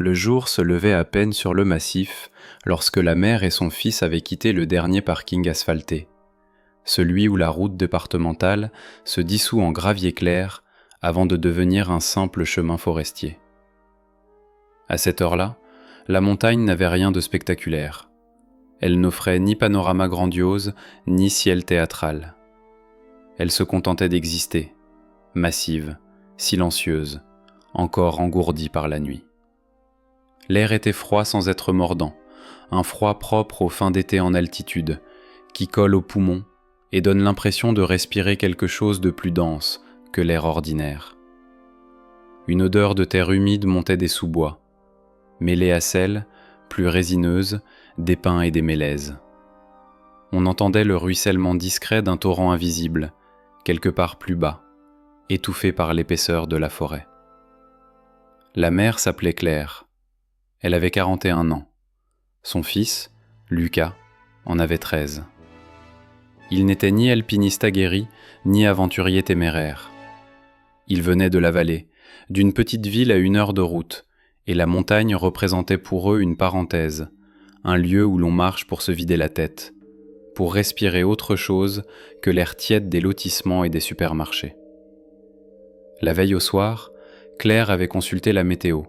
Le jour se levait à peine sur le massif lorsque la mère et son fils avaient quitté le dernier parking asphalté, celui où la route départementale se dissout en gravier clair avant de devenir un simple chemin forestier. À cette heure-là, la montagne n'avait rien de spectaculaire. Elle n'offrait ni panorama grandiose, ni ciel théâtral. Elle se contentait d'exister, massive, silencieuse, encore engourdie par la nuit. L'air était froid sans être mordant, un froid propre aux fins d'été en altitude, qui colle aux poumons et donne l'impression de respirer quelque chose de plus dense que l'air ordinaire. Une odeur de terre humide montait des sous-bois, mêlée à celle, plus résineuse, des pins et des mélèzes. On entendait le ruissellement discret d'un torrent invisible, quelque part plus bas, étouffé par l'épaisseur de la forêt. La mère s'appelait Claire. Elle avait 41 ans. Son fils, Lucas, en avait 13. Il n'était ni alpiniste aguerri, ni aventurier téméraire. Il venait de la vallée, d'une petite ville à 1 heure de route, et la montagne représentait pour eux une parenthèse, un lieu où l'on marche pour se vider la tête, pour respirer autre chose que l'air tiède des lotissements et des supermarchés. La veille au soir, Claire avait consulté la météo.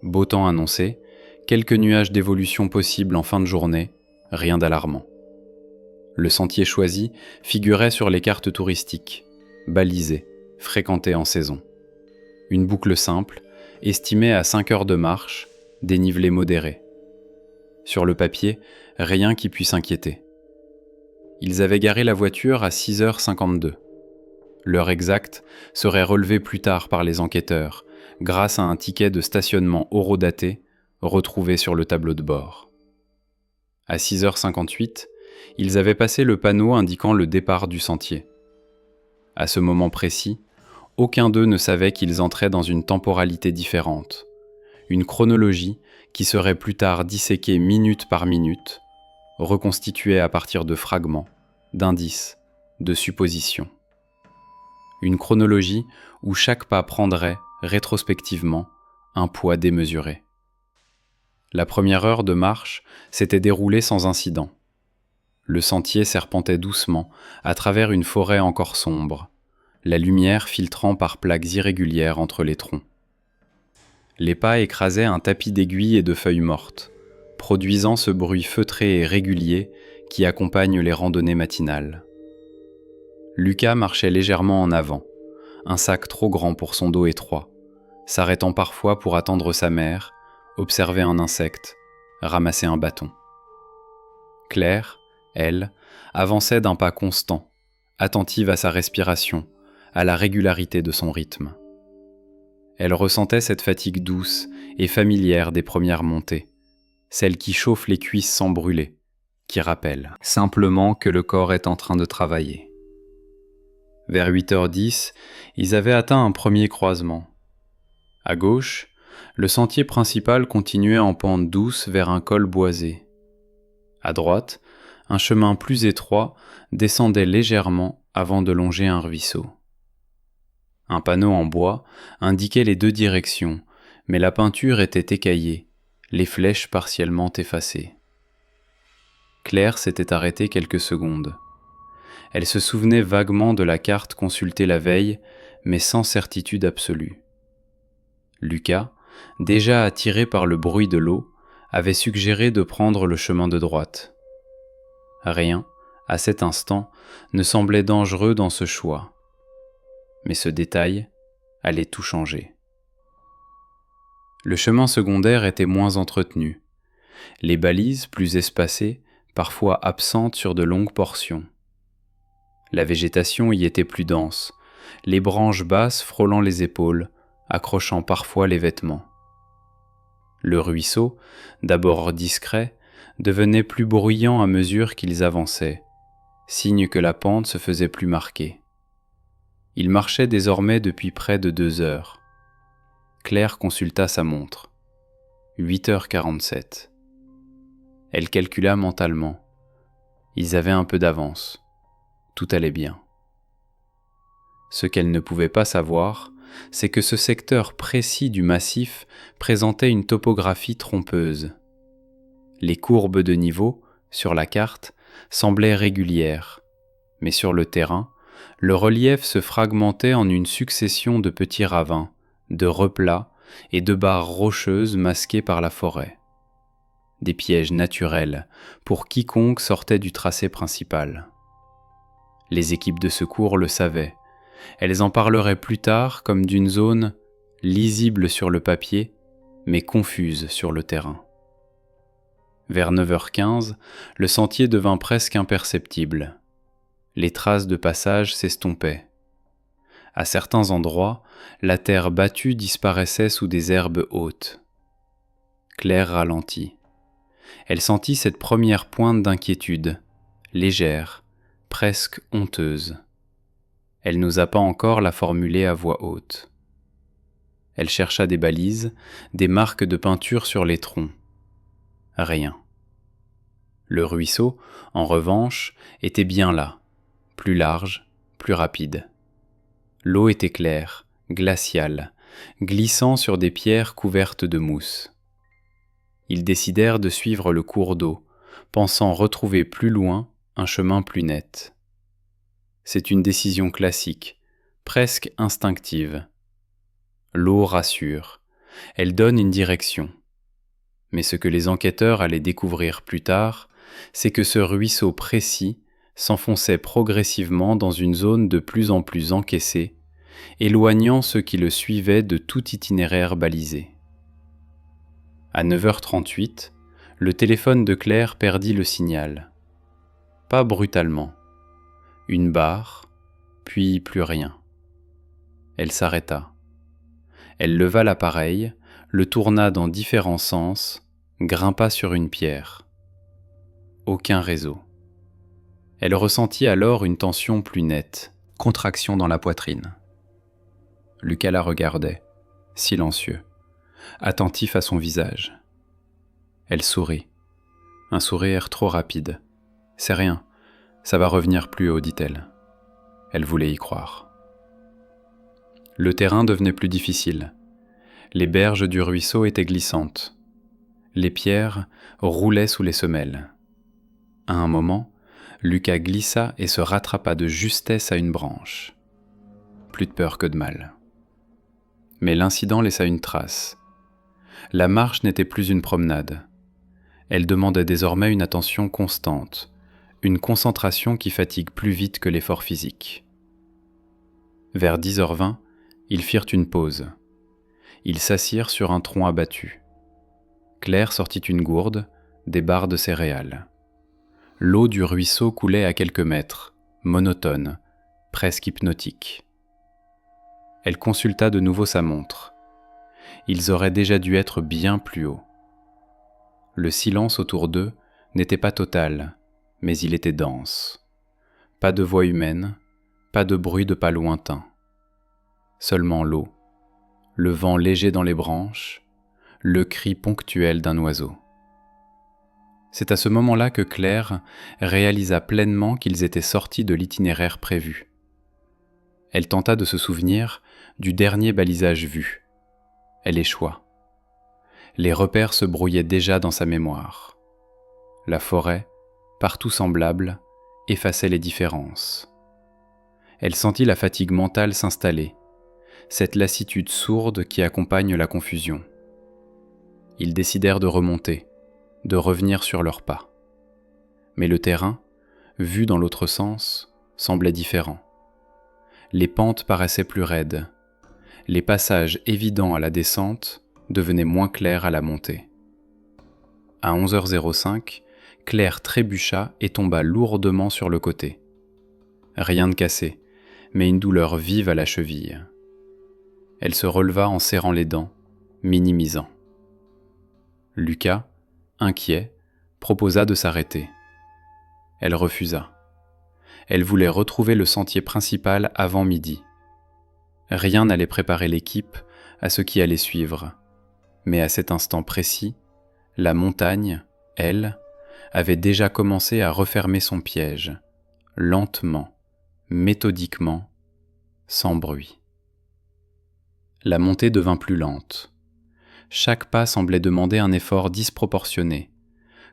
Beau temps annoncé, quelques nuages d'évolution possibles en fin de journée, rien d'alarmant. Le sentier choisi figurait sur les cartes touristiques, balisé, fréquenté en saison. Une boucle simple, estimée à 5 heures de marche, dénivelé modéré. Sur le papier, rien qui puisse inquiéter. Ils avaient garé la voiture à 6h52. L'heure exacte serait relevée plus tard par les enquêteurs, grâce à un ticket de stationnement horodaté retrouvé sur le tableau de bord. À 6h58, ils avaient passé le panneau indiquant le départ du sentier. À ce moment précis, aucun d'eux ne savait qu'ils entraient dans une temporalité différente, une chronologie qui serait plus tard disséquée minute par minute, reconstituée à partir de fragments, d'indices, de suppositions. Une chronologie où chaque pas prendrait, rétrospectivement, un poids démesuré. La première heure de marche s'était déroulée sans incident. Le sentier serpentait doucement à travers une forêt encore sombre, la lumière filtrant par plaques irrégulières entre les troncs. Les pas écrasaient un tapis d'aiguilles et de feuilles mortes, produisant ce bruit feutré et régulier qui accompagne les randonnées matinales. Lucas marchait légèrement en avant, un sac trop grand pour son dos étroit, s'arrêtant parfois pour attendre sa mère, observer un insecte, ramasser un bâton. Claire, elle, avançait d'un pas constant, attentive à sa respiration, à la régularité de son rythme. Elle ressentait cette fatigue douce et familière des premières montées, celle qui chauffe les cuisses sans brûler, qui rappelle simplement que le corps est en train de travailler. Vers 8h10, ils avaient atteint un premier croisement. À gauche, le sentier principal continuait en pente douce vers un col boisé. À droite, un chemin plus étroit descendait légèrement avant de longer un ruisseau. Un panneau en bois indiquait les 2 directions, mais la peinture était écaillée, les flèches partiellement effacées. Claire s'était arrêtée quelques secondes. Elle se souvenait vaguement de la carte consultée la veille, mais sans certitude absolue. Lucas, déjà attiré par le bruit de l'eau, avait suggéré de prendre le chemin de droite. Rien, à cet instant, ne semblait dangereux dans ce choix. Mais ce détail allait tout changer. Le chemin secondaire était moins entretenu. Les balises, plus espacées, parfois absentes sur de longues portions. La végétation y était plus dense, les branches basses frôlant les épaules, accrochant parfois les vêtements. Le ruisseau, d'abord discret, devenait plus bruyant à mesure qu'ils avançaient, signe que la pente se faisait plus marquée. Ils marchaient désormais depuis près de 2 heures. Claire consulta sa montre. 8h47. Elle calcula mentalement. Ils avaient un peu d'avance. Tout allait bien. Ce qu'elle ne pouvait pas savoir, c'est que ce secteur précis du massif présentait une topographie trompeuse. Les courbes de niveau, sur la carte, semblaient régulières, mais sur le terrain, le relief se fragmentait en une succession de petits ravins, de replats et de barres rocheuses masquées par la forêt. Des pièges naturels pour quiconque sortait du tracé principal. Les équipes de secours le savaient. Elles en parleraient plus tard comme d'une zone lisible sur le papier, mais confuse sur le terrain. Vers 9h15, le sentier devint presque imperceptible. Les traces de passage s'estompaient. À certains endroits, la terre battue disparaissait sous des herbes hautes. Claire ralentit. Elle sentit cette première pointe d'inquiétude, légère, presque honteuse. Elle n'osa pas encore la formuler à voix haute. Elle chercha des balises, des marques de peinture sur les troncs. Rien. Le ruisseau, en revanche, était bien là, plus large, plus rapide. L'eau était claire, glaciale, glissant sur des pierres couvertes de mousse. Ils décidèrent de suivre le cours d'eau, pensant retrouver plus loin un chemin plus net. C'est une décision classique, presque instinctive. L'eau rassure, elle donne une direction. Mais ce que les enquêteurs allaient découvrir plus tard, c'est que ce ruisseau précis s'enfonçait progressivement dans une zone de plus en plus encaissée, éloignant ceux qui le suivaient de tout itinéraire balisé. À 9h38, le téléphone de Claire perdit le signal. Pas brutalement. Une barre, puis plus rien. Elle s'arrêta. Elle leva l'appareil, le tourna dans différents sens, grimpa sur une pierre. Aucun réseau. Elle ressentit alors une tension plus nette, contraction dans la poitrine. Lucas la regardait, silencieux, attentif à son visage. Elle sourit. Un sourire trop rapide. « C'est rien, ça va revenir plus haut », dit-elle. Elle voulait y croire. Le terrain devenait plus difficile. Les berges du ruisseau étaient glissantes. Les pierres roulaient sous les semelles. À un moment, Lucas glissa et se rattrapa de justesse à une branche. Plus de peur que de mal. Mais l'incident laissa une trace. La marche n'était plus une promenade. Elle demandait désormais une attention constante, une concentration qui fatigue plus vite que l'effort physique. Vers 10h20, ils firent une pause. Ils s'assirent sur un tronc abattu. Claire sortit une gourde, des barres de céréales. L'eau du ruisseau coulait à quelques mètres, monotone, presque hypnotique. Elle consulta de nouveau sa montre. Ils auraient déjà dû être bien plus haut. Le silence autour d'eux n'était pas total, mais il était dense. Pas de voix humaine, pas de bruit de pas lointain. Seulement l'eau, le vent léger dans les branches, le cri ponctuel d'un oiseau. C'est à ce moment-là que Claire réalisa pleinement qu'ils étaient sortis de l'itinéraire prévu. Elle tenta de se souvenir du dernier balisage vu. Elle échoua. Les repères se brouillaient déjà dans sa mémoire. La forêt, partout semblable, effaçait les différences. Elle sentit la fatigue mentale s'installer, cette lassitude sourde qui accompagne la confusion. Ils décidèrent de remonter, de revenir sur leurs pas. Mais le terrain, vu dans l'autre sens, semblait différent. Les pentes paraissaient plus raides. Les passages évidents à la descente devenaient moins clairs à la montée. À 11h05, Claire trébucha et tomba lourdement sur le côté. Rien de cassé, mais une douleur vive à la cheville. Elle se releva en serrant les dents, minimisant. Lucas, inquiet, proposa de s'arrêter. Elle refusa. Elle voulait retrouver le sentier principal avant midi. Rien n'allait préparer l'équipe à ce qui allait suivre, mais à cet instant précis, la montagne, elle, avait déjà commencé à refermer son piège, lentement, méthodiquement, sans bruit. La montée devint plus lente. Chaque pas semblait demander un effort disproportionné,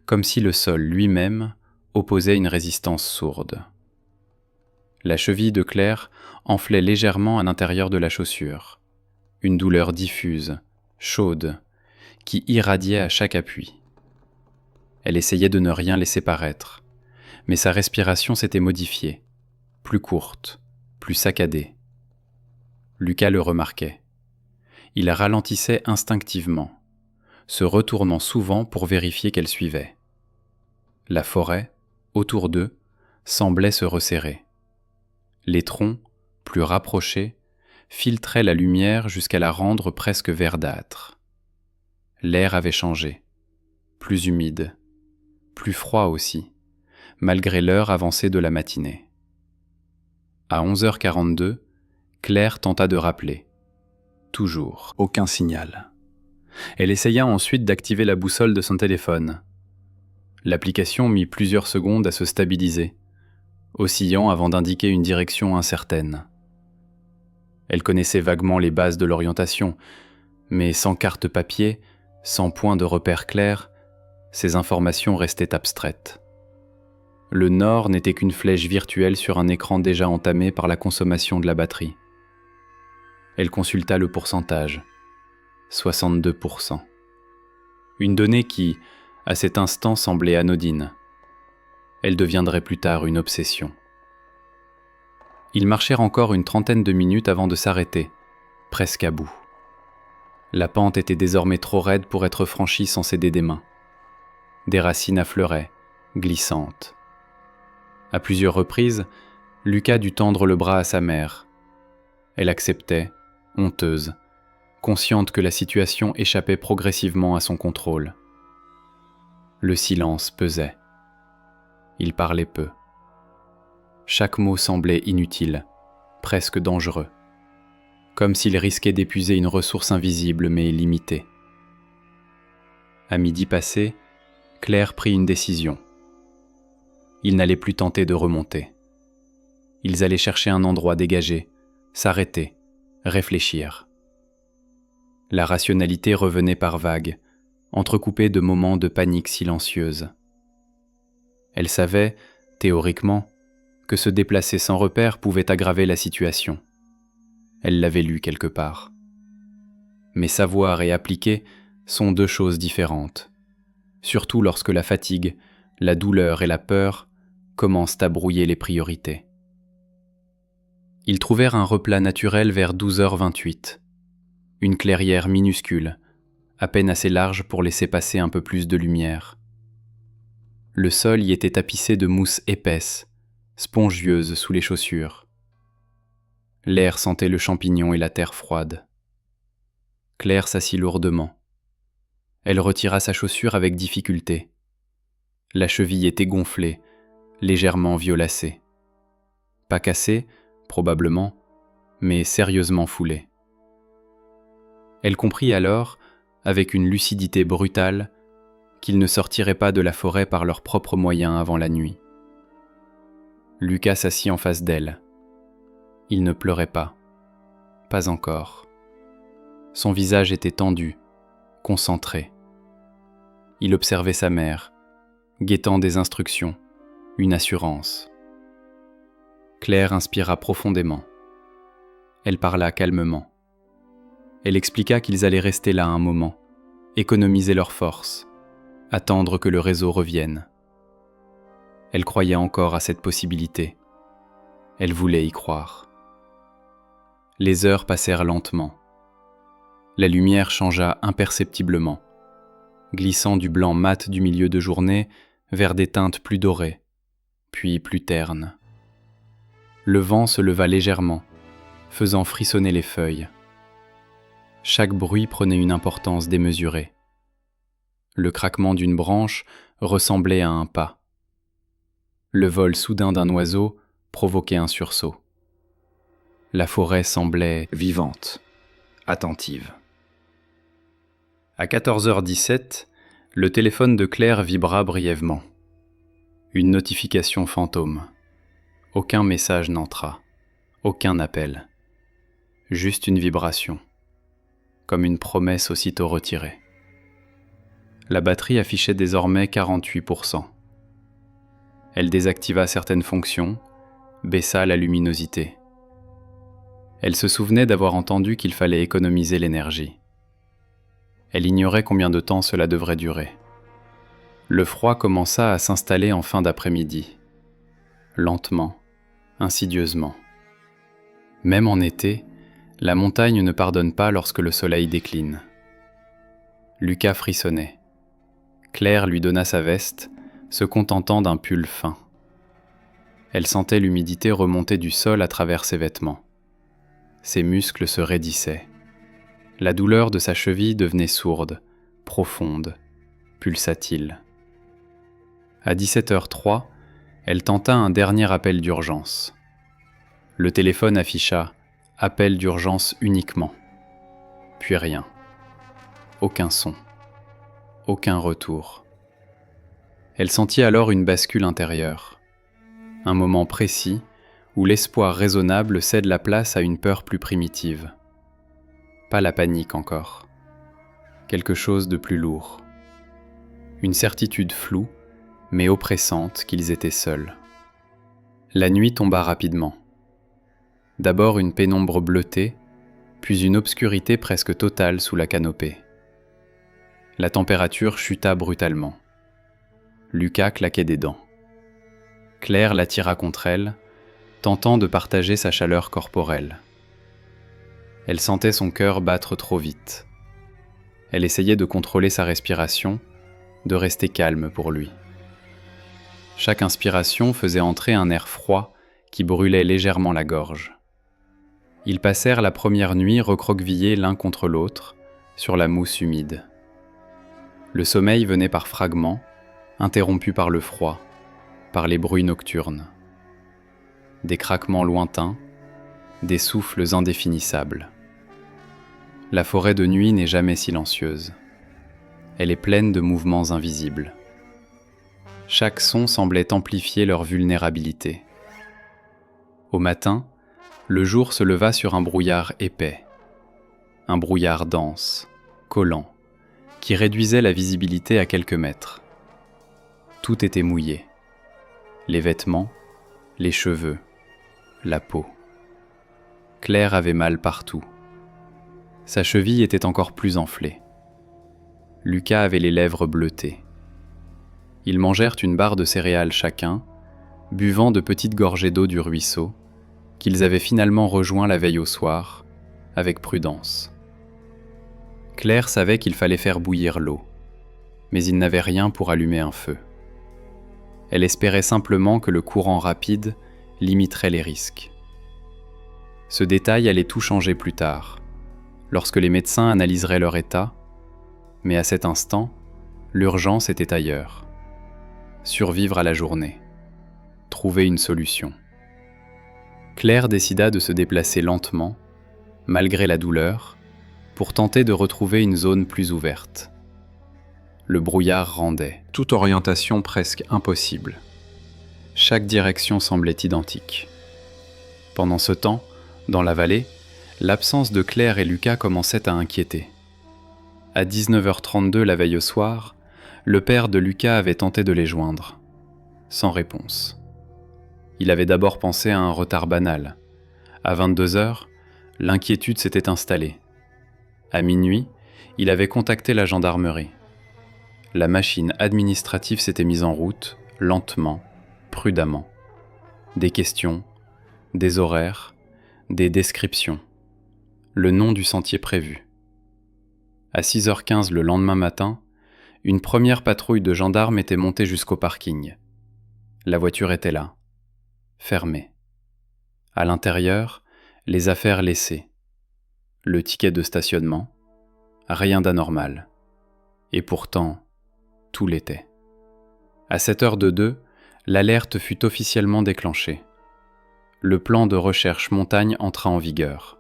comme si le sol lui-même opposait une résistance sourde. La cheville de Claire enflait légèrement à l'intérieur de la chaussure, une douleur diffuse, chaude, qui irradiait à chaque appui. Elle essayait de ne rien laisser paraître, mais sa respiration s'était modifiée, plus courte, plus saccadée. Lucas le remarquait. Il ralentissait instinctivement, se retournant souvent pour vérifier qu'elle suivait. La forêt, autour d'eux, semblait se resserrer. Les troncs, plus rapprochés, filtraient la lumière jusqu'à la rendre presque verdâtre. L'air avait changé, plus humide, plus froid aussi, malgré l'heure avancée de la matinée. À 11h42, Claire tenta de rappeler. Toujours aucun signal. Elle essaya ensuite d'activer la boussole de son téléphone. L'application mit plusieurs secondes à se stabiliser, oscillant avant d'indiquer une direction incertaine. Elle connaissait vaguement les bases de l'orientation, mais sans carte papier, sans point de repère clair, ces informations restaient abstraites. Le nord n'était qu'une flèche virtuelle sur un écran déjà entamé par la consommation de la batterie. Elle consulta le pourcentage. 62%. Une donnée qui, à cet instant, semblait anodine. Elle deviendrait plus tard une obsession. Ils marchèrent encore une trentaine de minutes avant de s'arrêter, presque à bout. La pente était désormais trop raide pour être franchie sans céder des mains. Des racines affleuraient, glissantes. À plusieurs reprises, Lucas dut tendre le bras à sa mère. Elle acceptait, honteuse, consciente que la situation échappait progressivement à son contrôle. Le silence pesait. Il parlait peu. Chaque mot semblait inutile, presque dangereux, comme s'il risquait d'épuiser une ressource invisible mais limitée. À midi passé, Claire prit une décision. Ils n'allaient plus tenter de remonter. Ils allaient chercher un endroit dégagé, s'arrêter, réfléchir. La rationalité revenait par vagues, entrecoupée de moments de panique silencieuse. Elle savait, théoriquement, que se déplacer sans repère pouvait aggraver la situation. Elle l'avait lu quelque part. Mais savoir et appliquer sont deux choses différentes, surtout lorsque la fatigue, la douleur et la peur commencent à brouiller les priorités. Ils trouvèrent un replat naturel vers 12h28. Une clairière minuscule, à peine assez large pour laisser passer un peu plus de lumière. Le sol y était tapissé de mousse épaisse, spongieuse sous les chaussures. L'air sentait le champignon et la terre froide. Claire s'assit lourdement. Elle retira sa chaussure avec difficulté. La cheville était gonflée, légèrement violacée. Pas cassée, probablement, mais sérieusement foulée. Elle comprit alors, avec une lucidité brutale, qu'ils ne sortiraient pas de la forêt par leurs propres moyens avant la nuit. Lucas s'assit en face d'elle. Il ne pleurait pas. Pas encore. Son visage était tendu, concentré. Il observait sa mère, guettant des instructions, une assurance. Claire inspira profondément. Elle parla calmement. Elle expliqua qu'ils allaient rester là un moment, économiser leurs forces, attendre que le réseau revienne. Elle croyait encore à cette possibilité. Elle voulait y croire. Les heures passèrent lentement. La lumière changea imperceptiblement, glissant du blanc mat du milieu de journée vers des teintes plus dorées, puis plus ternes. Le vent se leva légèrement, faisant frissonner les feuilles. Chaque bruit prenait une importance démesurée. Le craquement d'une branche ressemblait à un pas. Le vol soudain d'un oiseau provoquait un sursaut. La forêt semblait vivante, attentive. À 14h17, le téléphone de Claire vibra brièvement. Une notification fantôme. Aucun message n'entra, aucun appel. Juste une vibration. comme une promesse aussitôt retirée. La batterie affichait désormais 48%. Elle désactiva certaines fonctions, baissa la luminosité. Elle se souvenait d'avoir entendu qu'il fallait économiser l'énergie. Elle ignorait combien de temps cela devrait durer. Le froid commença à s'installer en fin d'après-midi, lentement, insidieusement. Même en été, la montagne ne pardonne pas lorsque le soleil décline. Lucas frissonnait. Claire lui donna sa veste, se contentant d'un pull fin. Elle sentait l'humidité remonter du sol à travers ses vêtements. Ses muscles se raidissaient. La douleur de sa cheville devenait sourde, profonde, pulsatile. À 17h03, elle tenta un dernier appel d'urgence. Le téléphone afficha « Appel d'urgence uniquement ». Puis rien. Aucun son. Aucun retour. Elle sentit alors une bascule intérieure. Un moment précis où l'espoir raisonnable cède la place à une peur plus primitive. Pas la panique encore. Quelque chose de plus lourd. Une certitude floue, mais oppressante qu'ils étaient seuls. La nuit tomba rapidement. D'abord une pénombre bleutée, puis une obscurité presque totale sous la canopée. La température chuta brutalement. Lucas claquait des dents. Claire l'attira contre elle, tentant de partager sa chaleur corporelle. Elle sentait son cœur battre trop vite. Elle essayait de contrôler sa respiration, de rester calme pour lui. Chaque inspiration faisait entrer un air froid qui brûlait légèrement la gorge. Ils passèrent la première nuit recroquevillés l'un contre l'autre, sur la mousse humide. Le sommeil venait par fragments, interrompu par le froid, par les bruits nocturnes. Des craquements lointains, des souffles indéfinissables. La forêt de nuit n'est jamais silencieuse. Elle est pleine de mouvements invisibles. Chaque son semblait amplifier leur vulnérabilité. Au matin, le jour se leva sur un brouillard épais. Un brouillard dense, collant, qui réduisait la visibilité à quelques mètres. Tout était mouillé. Les vêtements, les cheveux, la peau. Claire avait mal partout. Sa cheville était encore plus enflée. Lucas avait les lèvres bleutées. Ils mangèrent une barre de céréales chacun, buvant de petites gorgées d'eau du ruisseau, qu'ils avaient finalement rejoint la veille au soir, avec prudence. Claire savait qu'il fallait faire bouillir l'eau, mais ils n'avaient rien pour allumer un feu. Elle espérait simplement que le courant rapide limiterait les risques. Ce détail allait tout changer plus tard, lorsque les médecins analyseraient leur état, mais à cet instant, l'urgence était ailleurs. Survivre à la journée. Trouver une solution. Claire décida de se déplacer lentement, malgré la douleur, pour tenter de retrouver une zone plus ouverte. Le brouillard rendait, toute orientation presque impossible. Chaque direction semblait identique. Pendant ce temps, dans la vallée, l'absence de Claire et Lucas commençait à inquiéter. À 19h32 la veille au soir, le père de Lucas avait tenté de les joindre, sans réponse. Il avait d'abord pensé à un retard banal. À 22h, l'inquiétude s'était installée. À minuit, il avait contacté la gendarmerie. La machine administrative s'était mise en route, lentement, prudemment. Des questions, des horaires, des descriptions. Le nom du sentier prévu. À 6h15 le lendemain matin, une première patrouille de gendarmes était montée jusqu'au parking. La voiture était là, fermée. À l'intérieur, les affaires laissées. Le ticket de stationnement, rien d'anormal. Et pourtant, tout l'était. À 7h02, l'alerte fut officiellement déclenchée. Le plan de recherche montagne entra en vigueur.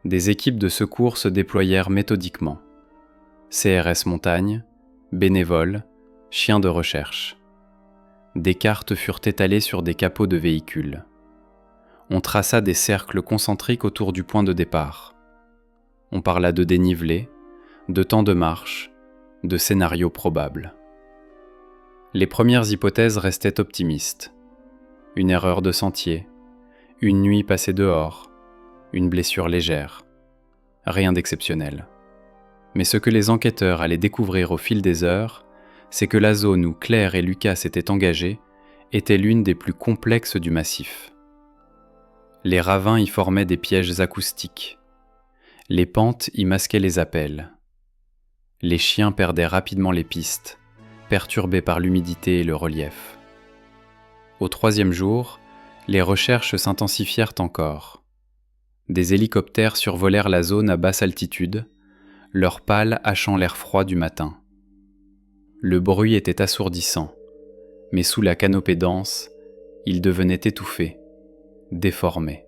Des équipes de secours se déployèrent méthodiquement. CRS montagne, bénévoles, chiens de recherche. Des cartes furent étalées sur des capots de véhicules. On traça des cercles concentriques autour du point de départ. On parla de dénivelé, de temps de marche, de scénarios probables. Les premières hypothèses restaient optimistes. Une erreur de sentier, une nuit passée dehors, une blessure légère. Rien d'exceptionnel. Mais ce que les enquêteurs allaient découvrir au fil des heures, c'est que la zone où Claire et Lucas s'étaient engagés était l'une des plus complexes du massif. Les ravins y formaient des pièges acoustiques. Les pentes y masquaient les appels. Les chiens perdaient rapidement les pistes, perturbés par l'humidité et le relief. Au 3e jour, les recherches s'intensifièrent encore. Des hélicoptères survolèrent la zone à basse altitude, leurs pales hachant l'air froid du matin. Le bruit était assourdissant, mais sous la canopée dense, il devenait étouffé, déformé.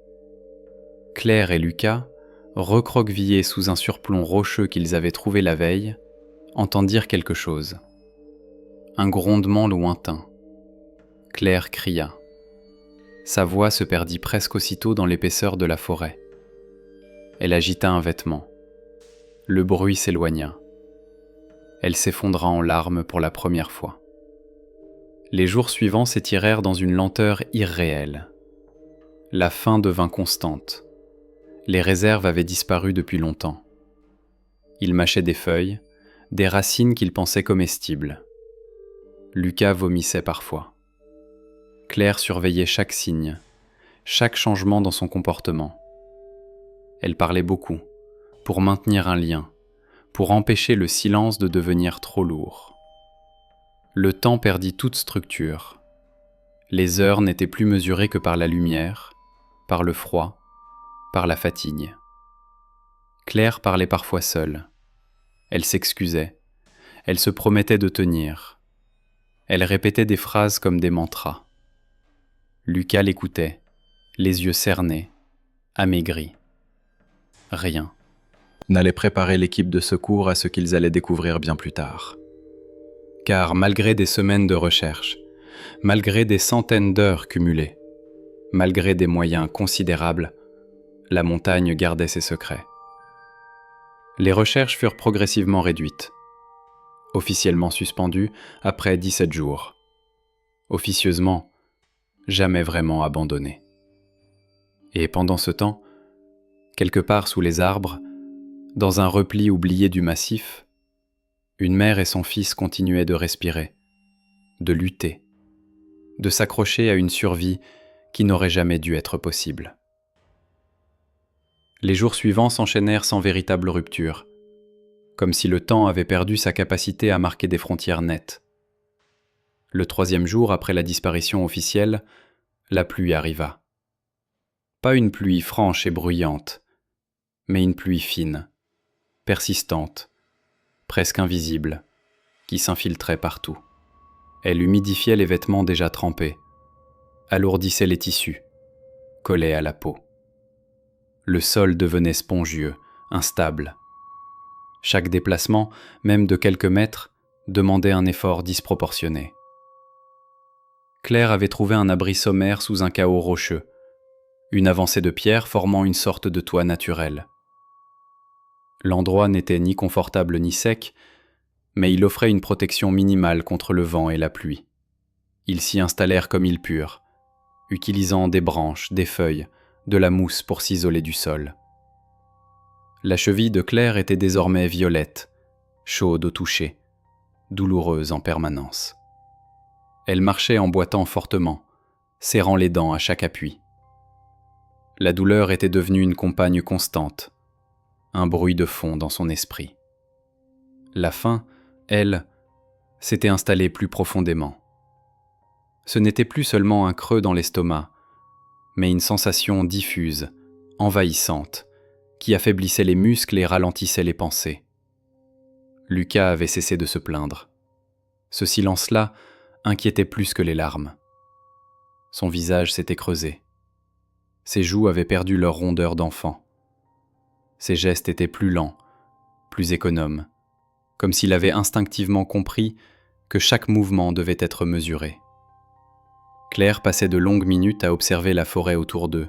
Claire et Lucas, recroquevillés sous un surplomb rocheux qu'ils avaient trouvé la veille, entendirent quelque chose. Un grondement lointain. Claire cria. Sa voix se perdit presque aussitôt dans l'épaisseur de la forêt. Elle agita un vêtement. Le bruit s'éloigna. Elle s'effondra en larmes pour la première fois. Les jours suivants s'étirèrent dans une lenteur irréelle. La faim devint constante. Les réserves avaient disparu depuis longtemps. Il mâchait des feuilles, des racines qu'il pensait comestibles. Lucas vomissait parfois. Claire surveillait chaque signe, chaque changement dans son comportement. Elle parlait beaucoup, pour maintenir un lien, pour empêcher le silence de devenir trop lourd. Le temps perdit toute structure. Les heures n'étaient plus mesurées que par la lumière, par le froid, par la fatigue. Claire parlait parfois seule. Elle s'excusait. Elle se promettait de tenir. Elle répétait des phrases comme des mantras. Lucas l'écoutait, les yeux cernés, amaigris. Rien n'allait préparer l'équipe de secours à ce qu'ils allaient découvrir bien plus tard. Car malgré des semaines de recherche, malgré des centaines d'heures cumulées, malgré des moyens considérables, la montagne gardait ses secrets. Les recherches furent progressivement réduites, officiellement suspendues après 17 jours, officieusement jamais vraiment abandonnées. Et pendant ce temps, quelque part sous les arbres, dans un repli oublié du massif, une mère et son fils continuaient de respirer, de lutter, de s'accrocher à une survie qui n'aurait jamais dû être possible. Les jours suivants s'enchaînèrent sans véritable rupture, comme si le temps avait perdu sa capacité à marquer des frontières nettes. Le 3e jour après la disparition officielle, la pluie arriva. Pas une pluie franche et bruyante, mais une pluie fine, persistante, presque invisible, qui s'infiltrait partout. Elle humidifiait les vêtements déjà trempés, alourdissait les tissus, collait à la peau. Le sol devenait spongieux, instable. Chaque déplacement, même de quelques mètres, demandait un effort disproportionné. Claire avait trouvé un abri sommaire sous un chaos rocheux, une avancée de pierre formant une sorte de toit naturel. L'endroit n'était ni confortable ni sec, mais il offrait une protection minimale contre le vent et la pluie. Ils s'y installèrent comme ils purent, utilisant des branches, des feuilles, de la mousse pour s'isoler du sol. La cheville de Claire était désormais violette, chaude au toucher, douloureuse en permanence. Elle marchait en boitant fortement, serrant les dents à chaque appui. La douleur était devenue une compagne constante, un bruit de fond dans son esprit. La faim, elle, s'était installée plus profondément. Ce n'était plus seulement un creux dans l'estomac, mais une sensation diffuse, envahissante, qui affaiblissait les muscles et ralentissait les pensées. Lucas avait cessé de se plaindre. Ce silence-là inquiétait plus que les larmes. Son visage s'était creusé. Ses joues avaient perdu leur rondeur d'enfant. Ses gestes étaient plus lents, plus économes, comme s'il avait instinctivement compris que chaque mouvement devait être mesuré. Claire passait de longues minutes à observer la forêt autour d'eux,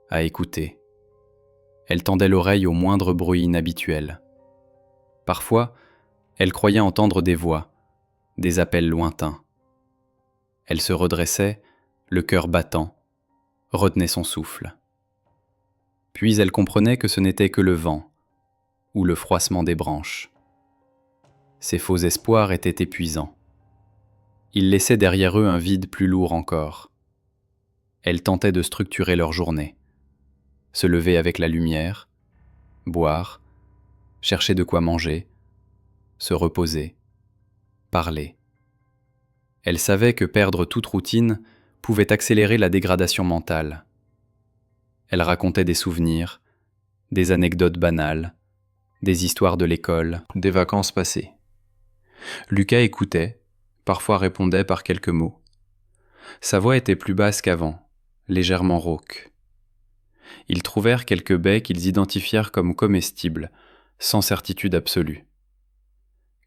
à écouter. Elle tendait l'oreille au moindre bruit inhabituel. Parfois, elle croyait entendre des voix, des appels lointains. Elle se redressait, le cœur battant, retenait son souffle. Puis elle comprenait que ce n'était que le vent ou le froissement des branches. Ses faux espoirs étaient épuisants. Ils laissaient derrière eux un vide plus lourd encore. Elle tentait de structurer leur journée. Se lever avec la lumière, boire, chercher de quoi manger, se reposer, parler. Elle savait que perdre toute routine pouvait accélérer la dégradation mentale. Elle racontait des souvenirs, des anecdotes banales, des histoires de l'école, des vacances passées. Lucas écoutait, parfois répondait par quelques mots. Sa voix était plus basse qu'avant, légèrement rauque. Ils trouvèrent quelques baies qu'ils identifièrent comme comestibles, sans certitude absolue.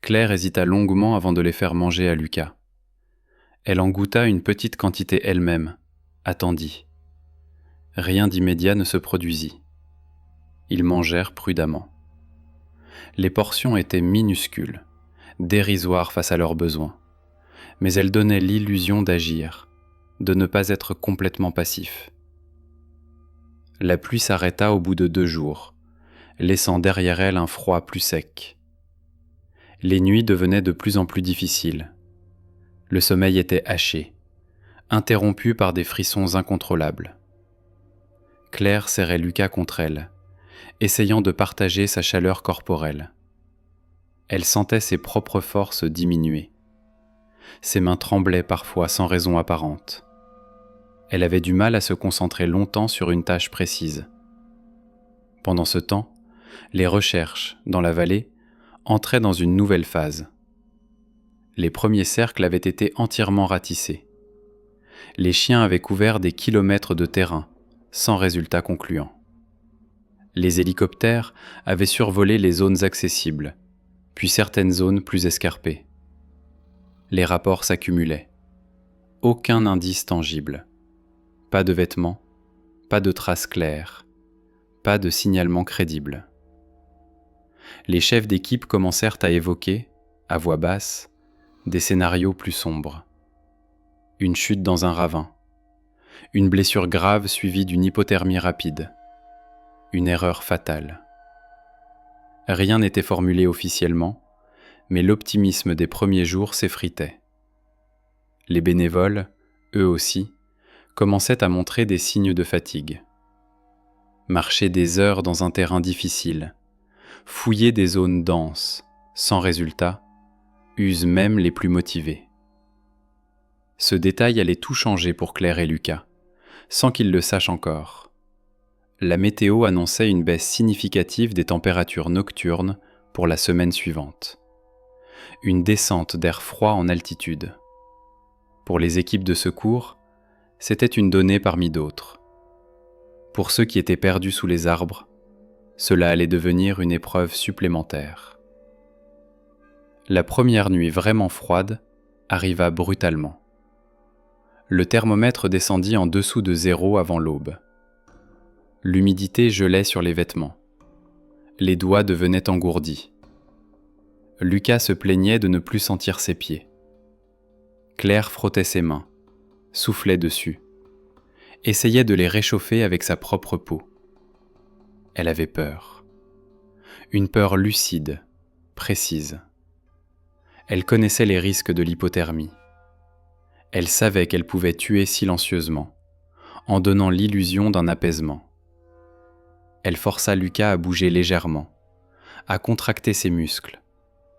Claire hésita longuement avant de les faire manger à Lucas. Elle en goûta une petite quantité elle-même, attendit. Rien d'immédiat ne se produisit. Ils mangèrent prudemment. Les portions étaient minuscules, dérisoires face à leurs besoins, mais elles donnaient l'illusion d'agir, de ne pas être complètement passif. La pluie s'arrêta au bout de 2 jours, laissant derrière elle un froid plus sec. Les nuits devenaient de plus en plus difficiles. Le sommeil était haché, interrompu par des frissons incontrôlables. Claire serrait Lucas contre elle, essayant de partager sa chaleur corporelle. Elle sentait ses propres forces diminuer. Ses mains tremblaient parfois sans raison apparente. Elle avait du mal à se concentrer longtemps sur une tâche précise. Pendant ce temps, les recherches, dans la vallée, entraient dans une nouvelle phase. Les premiers cercles avaient été entièrement ratissés. Les chiens avaient couvert des kilomètres de terrain, sans résultat concluant. Les hélicoptères avaient survolé les zones accessibles, puis certaines zones plus escarpées. Les rapports s'accumulaient. Aucun indice tangible. Pas de vêtements, pas de traces claires, pas de signalement crédible. Les chefs d'équipe commencèrent à évoquer, à voix basse, des scénarios plus sombres. Une chute dans un ravin, une blessure grave suivie d'une hypothermie rapide, une erreur fatale. Rien n'était formulé officiellement, mais l'optimisme des premiers jours s'effritait. Les bénévoles, eux aussi, commençaient à montrer des signes de fatigue. Marcher des heures dans un terrain difficile, fouiller des zones denses, sans résultat, use même les plus motivés. Ce détail allait tout changer pour Claire et Lucas, sans qu'ils le sachent encore. La météo annonçait une baisse significative des températures nocturnes pour la semaine suivante. Une descente d'air froid en altitude. Pour les équipes de secours, c'était une donnée parmi d'autres. Pour ceux qui étaient perdus sous les arbres, cela allait devenir une épreuve supplémentaire. La première nuit vraiment froide arriva brutalement. Le thermomètre descendit en dessous de 0 avant l'aube. L'humidité gelait sur les vêtements. Les doigts devenaient engourdis. Lucas se plaignait de ne plus sentir ses pieds. Claire frottait ses mains, soufflait dessus, essayait de les réchauffer avec sa propre peau. Elle avait peur. Une peur lucide, précise. Elle connaissait les risques de l'hypothermie. Elle savait qu'elle pouvait tuer silencieusement, en donnant l'illusion d'un apaisement. Elle força Lucas à bouger légèrement, à contracter ses muscles,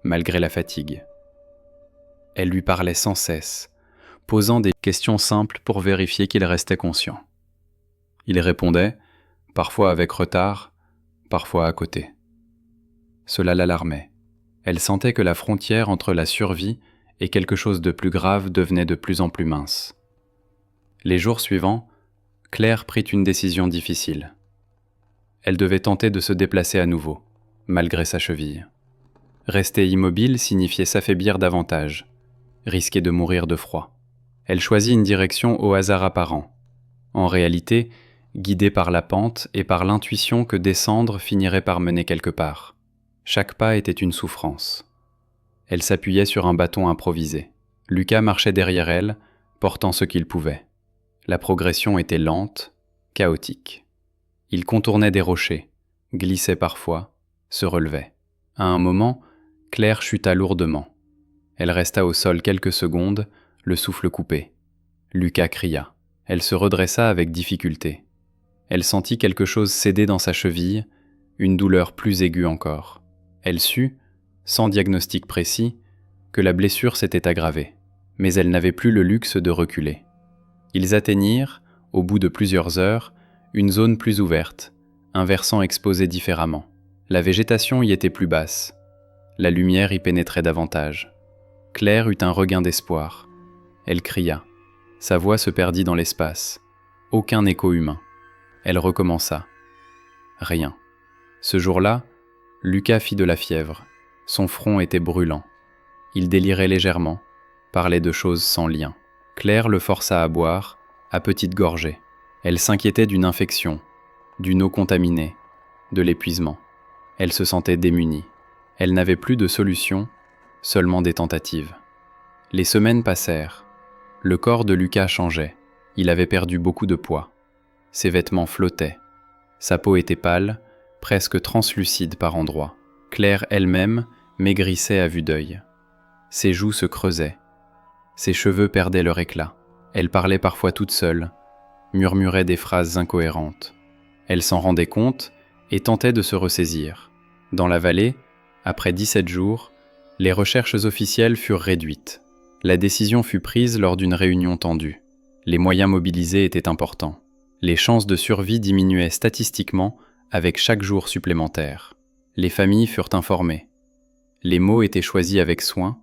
malgré la fatigue. Elle lui parlait sans cesse, posant des questions simples pour vérifier qu'il restait conscient. Il répondait, parfois avec retard, parfois à côté. Cela l'alarmait. Elle sentait que la frontière entre la survie et quelque chose de plus grave devenait de plus en plus mince. Les jours suivants, Claire prit une décision difficile. Elle devait tenter de se déplacer à nouveau, malgré sa cheville. Rester immobile signifiait s'affaiblir davantage, risquer de mourir de froid. Elle choisit une direction au hasard apparent. En réalité, guidée par la pente et par l'intuition que descendre finirait par mener quelque part. Chaque pas était une souffrance. Elle s'appuyait sur un bâton improvisé. Lucas marchait derrière elle, portant ce qu'il pouvait. La progression était lente, chaotique. Il contournait des rochers, glissait parfois, se relevait. À un moment, Claire chuta lourdement. Elle resta au sol quelques secondes, le souffle coupé. Lucas cria. Elle se redressa avec difficulté. Elle sentit quelque chose céder dans sa cheville, une douleur plus aiguë encore. Elle sut, sans diagnostic précis, que la blessure s'était aggravée, mais elle n'avait plus le luxe de reculer. Ils atteignirent, au bout de plusieurs heures, une zone plus ouverte, un versant exposé différemment. La végétation y était plus basse. La lumière y pénétrait davantage. Claire eut un regain d'espoir. Elle cria. Sa voix se perdit dans l'espace. Aucun écho humain. Elle recommença. Rien. Ce jour-là, Lucas fit de la fièvre. Son front était brûlant. Il délirait légèrement, parlait de choses sans lien. Claire le força à boire, à petites gorgées. Elle s'inquiétait d'une infection, d'une eau contaminée, de l'épuisement. Elle se sentait démunie. Elle n'avait plus de solution, seulement des tentatives. Les semaines passèrent. Le corps de Lucas changeait. Il avait perdu beaucoup de poids. Ses vêtements flottaient. Sa peau était pâle, presque translucide par endroits. Claire elle-même maigrissait à vue d'œil. Ses joues se creusaient. Ses cheveux perdaient leur éclat. Elle parlait parfois toute seule, murmurait des phrases incohérentes. Elle s'en rendait compte et tentait de se ressaisir. Dans la vallée, après 17 jours, les recherches officielles furent réduites. La décision fut prise lors d'une réunion tendue. Les moyens mobilisés étaient importants. Les chances de survie diminuaient statistiquement avec chaque jour supplémentaire. Les familles furent informées. Les mots étaient choisis avec soin,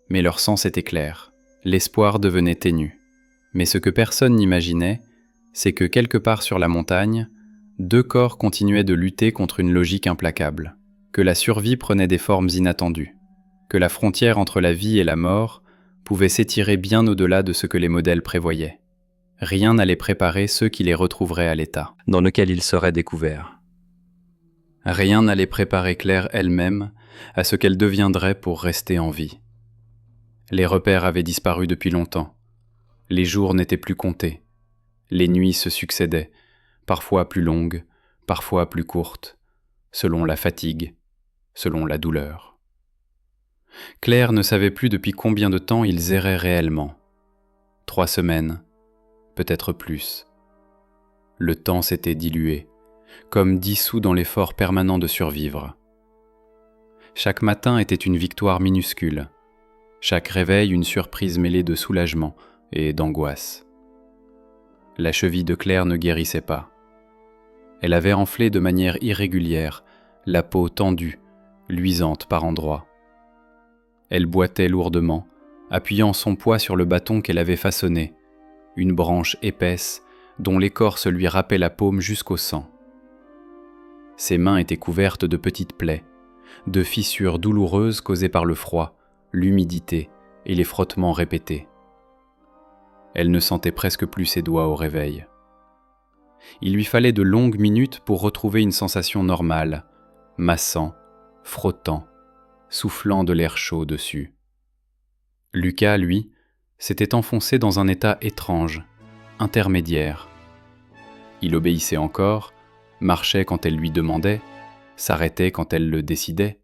mais leur sens était clair. L'espoir devenait ténu. Mais ce que personne n'imaginait, c'est que quelque part sur la montagne, 2 corps continuaient de lutter contre une logique implacable, que la survie prenait des formes inattendues, que la frontière entre la vie et la mort pouvait s'étirer bien au-delà de ce que les modèles prévoyaient. Rien n'allait préparer ceux qui les retrouveraient à l'état dans lequel ils seraient découverts. Rien n'allait préparer Claire elle-même à ce qu'elle deviendrait pour rester en vie. Les repères avaient disparu depuis longtemps. Les jours n'étaient plus comptés. Les nuits se succédaient, parfois plus longues, parfois plus courtes, selon la fatigue, selon la douleur. Claire ne savait plus depuis combien de temps ils erraient réellement. 3 semaines, peut-être plus. Le temps s'était dilué, comme dissous dans l'effort permanent de survivre. Chaque matin était une victoire minuscule, chaque réveil une surprise mêlée de soulagement et d'angoisse. La cheville de Claire ne guérissait pas. Elle avait enflé de manière irrégulière, la peau tendue, luisante par endroits. Elle boitait lourdement, appuyant son poids sur le bâton qu'elle avait façonné, une branche épaisse dont l'écorce lui râpait la paume jusqu'au sang. Ses mains étaient couvertes de petites plaies, de fissures douloureuses causées par le froid, l'humidité et les frottements répétés. Elle ne sentait presque plus ses doigts au réveil. Il lui fallait de longues minutes pour retrouver une sensation normale, massant, frottant, soufflant de l'air chaud dessus. Lucas, lui, s'était enfoncé dans un état étrange, intermédiaire. Il obéissait encore, marchait quand elle lui demandait, s'arrêtait quand elle le décidait,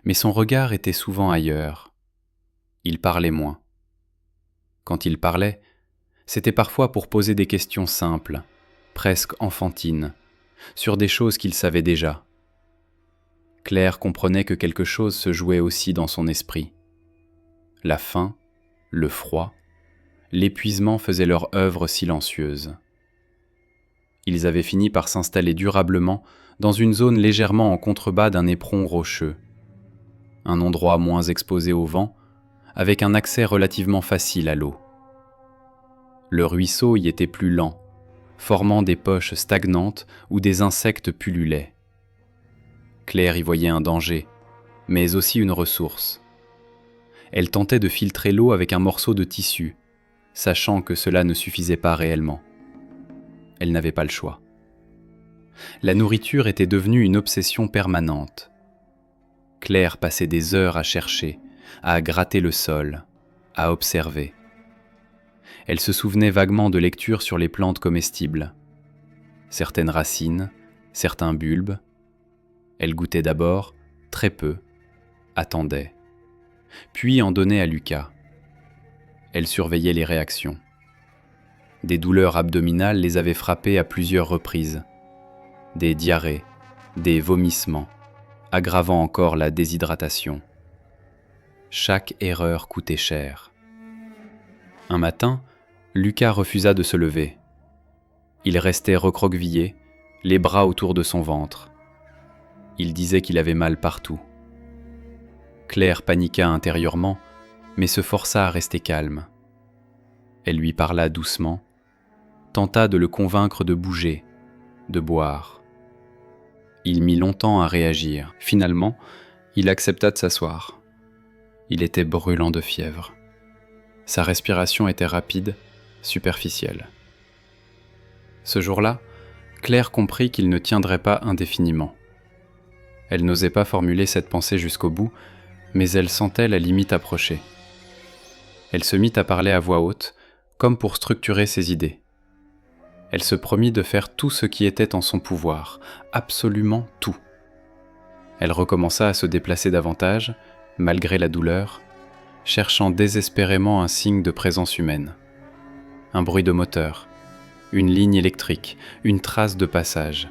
mais son regard était souvent ailleurs. Il parlait moins. Quand il parlait, c'était parfois pour poser des questions simples, presque enfantines, sur des choses qu'il savait déjà. Claire comprenait que quelque chose se jouait aussi dans son esprit. La faim, le froid, l'épuisement faisaient leur œuvre silencieuse. Ils avaient fini par s'installer durablement dans une zone légèrement en contrebas d'un éperon rocheux. Un endroit moins exposé au vent, avec un accès relativement facile à l'eau. Le ruisseau y était plus lent, formant des poches stagnantes où des insectes pullulaient. Claire y voyait un danger, mais aussi une ressource. Elle tentait de filtrer l'eau avec un morceau de tissu, sachant que cela ne suffisait pas réellement. Elle n'avait pas le choix. La nourriture était devenue une obsession permanente. Claire passait des heures à chercher, à gratter le sol, à observer. Elle se souvenait vaguement de lectures sur les plantes comestibles. Certaines racines, certains bulbes. Elle goûtait d'abord, très peu, attendait, puis en donnait à Lucas. Elle surveillait les réactions. Des douleurs abdominales les avaient frappées à plusieurs reprises. Des diarrhées, des vomissements, aggravant encore la déshydratation. Chaque erreur coûtait cher. Un matin, Lucas refusa de se lever. Il restait recroquevillé, les bras autour de son ventre. Il disait qu'il avait mal partout. Claire paniqua intérieurement, mais se força à rester calme. Elle lui parla doucement, tenta de le convaincre de bouger, de boire. Il mit longtemps à réagir. Finalement, il accepta de s'asseoir. Il était brûlant de fièvre. Sa respiration était rapide, superficielle. Ce jour-là, Claire comprit qu'il ne tiendrait pas indéfiniment. Elle n'osait pas formuler cette pensée jusqu'au bout, mais elle sentait la limite approcher. Elle se mit à parler à voix haute, comme pour structurer ses idées. Elle se promit de faire tout ce qui était en son pouvoir, absolument tout. Elle recommença à se déplacer davantage, malgré la douleur, cherchant désespérément un signe de présence humaine. Un bruit de moteur, une ligne électrique, une trace de passage.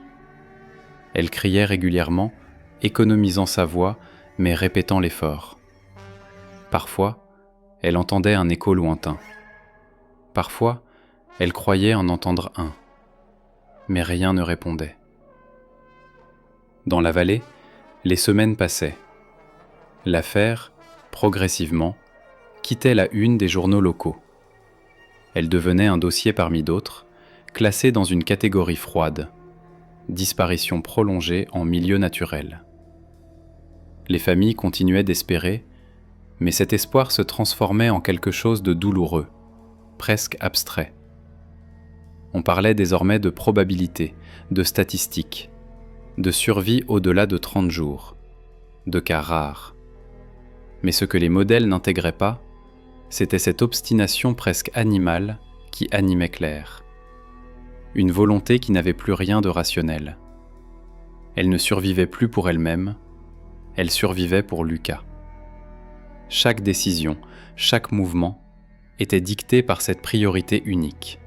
Elle criait régulièrement, économisant sa voix, mais répétant l'effort. Parfois, elle entendait un écho lointain. Parfois, elle croyait en entendre un. Mais rien ne répondait. Dans la vallée, les semaines passaient. L'affaire, progressivement, quittait la une des journaux locaux. Elle devenait un dossier parmi d'autres, classé dans une catégorie froide, disparition prolongée en milieu naturel. Les familles continuaient d'espérer, mais cet espoir se transformait en quelque chose de douloureux, presque abstrait. On parlait désormais de probabilité, de statistiques, de survie au-delà de 30 jours, de cas rares. Mais ce que les modèles n'intégraient pas, c'était cette obstination presque animale qui animait Claire. Une volonté qui n'avait plus rien de rationnel. Elle ne survivait plus pour elle-même, elle survivait pour Lucas. Chaque décision, chaque mouvement était dicté par cette priorité unique.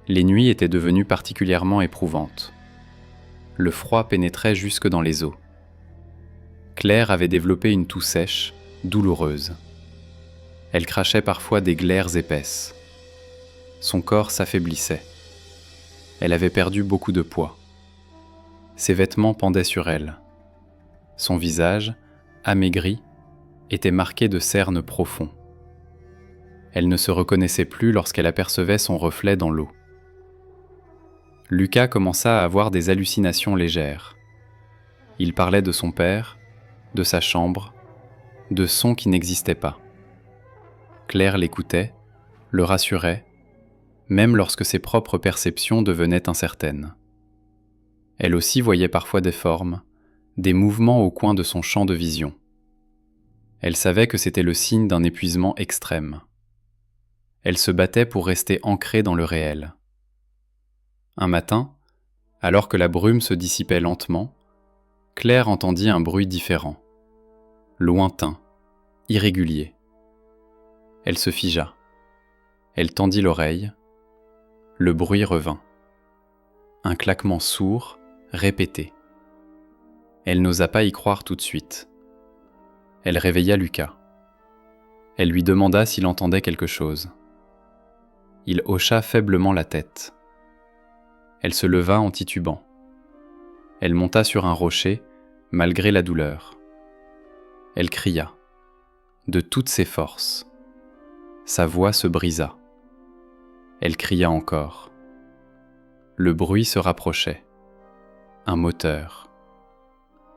Les nuits étaient devenues particulièrement éprouvantes. Le froid pénétrait jusque dans les os. Claire avait développé une toux sèche, douloureuse. Elle crachait parfois des glaires épaisses. Son corps s'affaiblissait. Elle avait perdu beaucoup de poids. Ses vêtements pendaient sur elle. Son visage, amaigri, était marqué de cernes profonds. Elle ne se reconnaissait plus lorsqu'elle apercevait son reflet dans l'eau. Lucas commença à avoir des hallucinations légères. Il parlait de son père, de sa chambre, de sons qui n'existaient pas. Claire l'écoutait, le rassurait, même lorsque ses propres perceptions devenaient incertaines. Elle aussi voyait parfois des formes, des mouvements au coin de son champ de vision. Elle savait que c'était le signe d'un épuisement extrême. Elle se battait pour rester ancrée dans le réel. Un matin, alors que la brume se dissipait lentement, Claire entendit un bruit différent, lointain, irrégulier. Elle se figea. Elle tendit l'oreille. Le bruit revint. Un claquement sourd, répété. Elle n'osa pas y croire tout de suite. Elle réveilla Lucas. Elle lui demanda s'il entendait quelque chose. Il hocha faiblement la tête. Elle se leva en titubant. Elle monta sur un rocher, malgré la douleur. Elle cria, de toutes ses forces. Sa voix se brisa. Elle cria encore. Le bruit se rapprochait. Un moteur.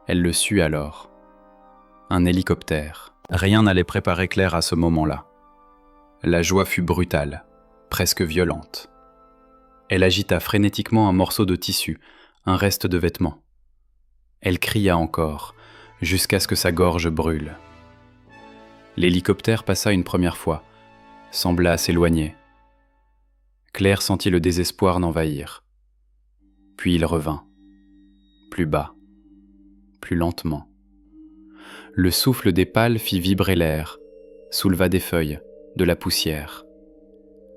Elle le sut alors. Un hélicoptère. Rien n'allait préparer Claire à ce moment-là. La joie fut brutale, presque violente. Elle agita frénétiquement un morceau de tissu, un reste de vêtement. Elle cria encore, jusqu'à ce que sa gorge brûle. L'hélicoptère passa une première fois, sembla s'éloigner. Claire sentit le désespoir l'envahir. Puis il revint, plus bas, plus lentement. Le souffle des pales fit vibrer l'air, souleva des feuilles, de la poussière.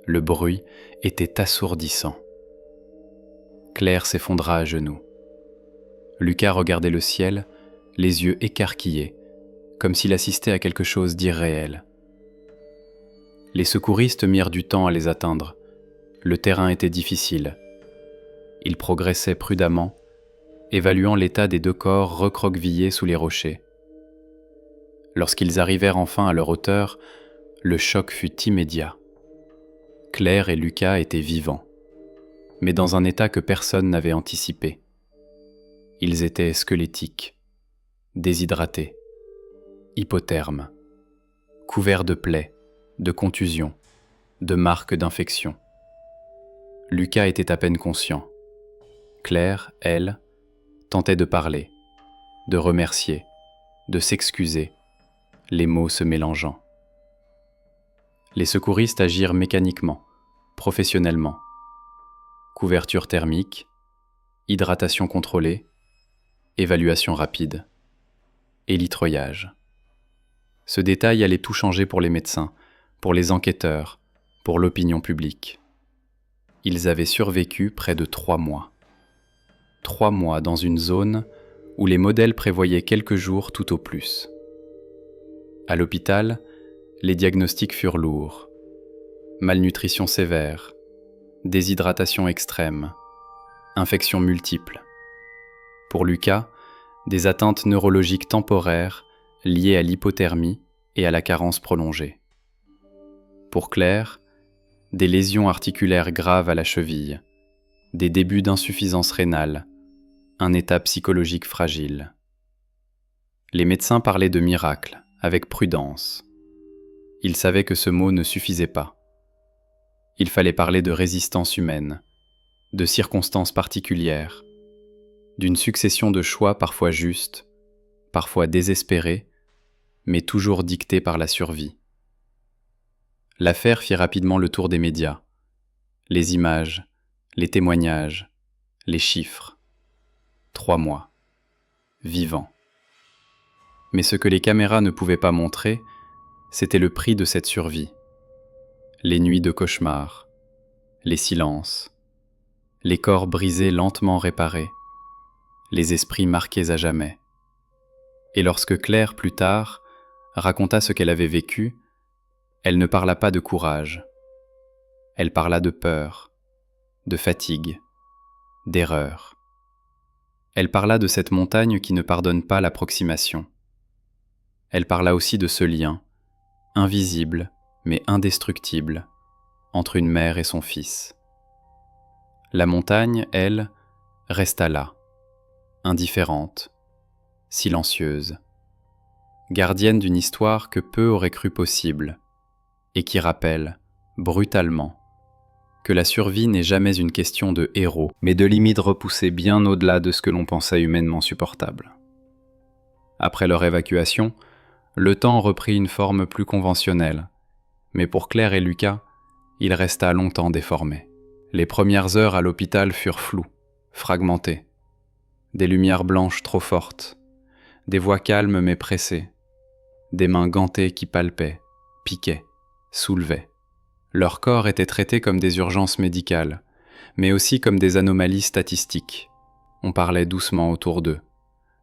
Le bruit était assourdissant. Claire s'effondra à genoux. Lucas regardait le ciel, les yeux écarquillés, comme s'il assistait à quelque chose d'irréel. Les secouristes mirent du temps à les atteindre. Le terrain était difficile. Ils progressaient prudemment, évaluant l'état des 2 corps recroquevillés sous les rochers. Lorsqu'ils arrivèrent enfin à leur hauteur, le choc fut immédiat. Claire et Lucas étaient vivants, mais dans un état que personne n'avait anticipé. Ils étaient squelettiques, déshydratés, hypothermes, couverts de plaies, de contusions, de marques d'infection. Lucas était à peine conscient. Claire, elle, tentait de parler, de remercier, de s'excuser, les mots se mélangeant. Les secouristes agirent mécaniquement, professionnellement. Couverture thermique, hydratation contrôlée, évaluation rapide, élytroyage. Ce détail allait tout changer pour les médecins, pour les enquêteurs, pour l'opinion publique. Ils avaient survécu près de 3 mois. 3 mois dans une zone où les modèles prévoyaient quelques jours tout au plus. À l'hôpital, les diagnostics furent lourds. Malnutrition sévère, déshydratation extrême, infections multiples. Pour Lucas, des atteintes neurologiques temporaires liées à l'hypothermie et à la carence prolongée. Pour Claire, des lésions articulaires graves à la cheville, des débuts d'insuffisance rénale, un état psychologique fragile. Les médecins parlaient de miracle, avec prudence. Ils savaient que ce mot ne suffisait pas. Il fallait parler de résistance humaine, de circonstances particulières, d'une succession de choix parfois justes, parfois désespérés, mais toujours dictés par la survie. L'affaire fit rapidement le tour des médias. Les images, les témoignages, les chiffres. 3 mois. Vivant. Mais ce que les caméras ne pouvaient pas montrer, c'était le prix de cette survie. Les nuits de cauchemar, les silences, les corps brisés lentement réparés, les esprits marqués à jamais. Et lorsque Claire, plus tard, raconta ce qu'elle avait vécu, elle ne parla pas de courage. Elle parla de peur, de fatigue, d'erreur. Elle parla de cette montagne qui ne pardonne pas l'approximation. Elle parla aussi de ce lien, invisible mais indestructible, entre une mère et son fils. La montagne, elle, resta là, indifférente, silencieuse, gardienne d'une histoire que peu auraient cru possible, et qui rappelle, brutalement, que la survie n'est jamais une question de héros, mais de limites repoussées bien au-delà de ce que l'on pensait humainement supportable. Après leur évacuation, le temps reprit une forme plus conventionnelle, mais pour Claire et Lucas, il resta longtemps déformé. Les premières heures à l'hôpital furent floues, fragmentées. Des lumières blanches trop fortes, des voix calmes mais pressées, des mains gantées qui palpaient, piquaient, soulevaient. Leur corps était traité comme des urgences médicales, mais aussi comme des anomalies statistiques. On parlait doucement autour d'eux,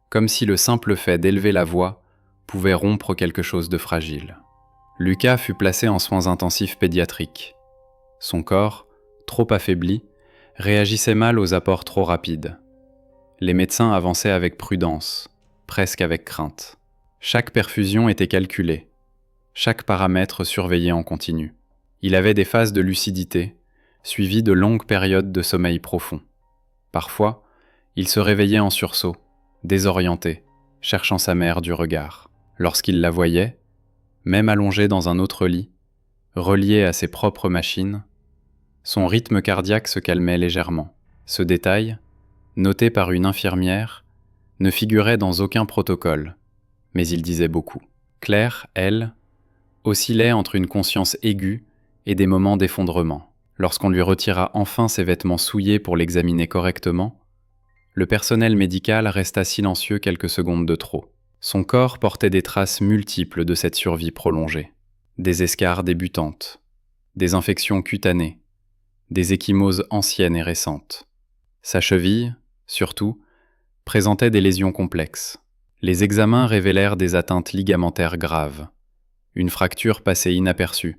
comme si le simple fait d'élever la voix pouvait rompre quelque chose de fragile. Lucas fut placé en soins intensifs pédiatriques. Son corps, trop affaibli, réagissait mal aux apports trop rapides. Les médecins avançaient avec prudence, presque avec crainte. Chaque perfusion était calculée, chaque paramètre surveillé en continu. Il avait des phases de lucidité, suivies de longues périodes de sommeil profond. Parfois, il se réveillait en sursaut, désorienté, cherchant sa mère du regard. Lorsqu'il la voyait, même allongé dans un autre lit, relié à ses propres machines, Son rythme cardiaque se calmait légèrement. Ce détail, noté par une infirmière, ne figurait dans aucun protocole, mais il disait beaucoup. Claire, elle, oscillait entre une conscience aiguë et des moments d'effondrement. Lorsqu'on lui retira enfin ses vêtements souillés pour l'examiner correctement, le personnel médical resta silencieux quelques secondes de trop. Son corps portait des traces multiples de cette survie prolongée. Des escarres débutantes, des infections cutanées, des ecchymoses anciennes et récentes. Sa cheville, surtout, présentait des lésions complexes. Les examens révélèrent des atteintes ligamentaires graves, une fracture passée inaperçue,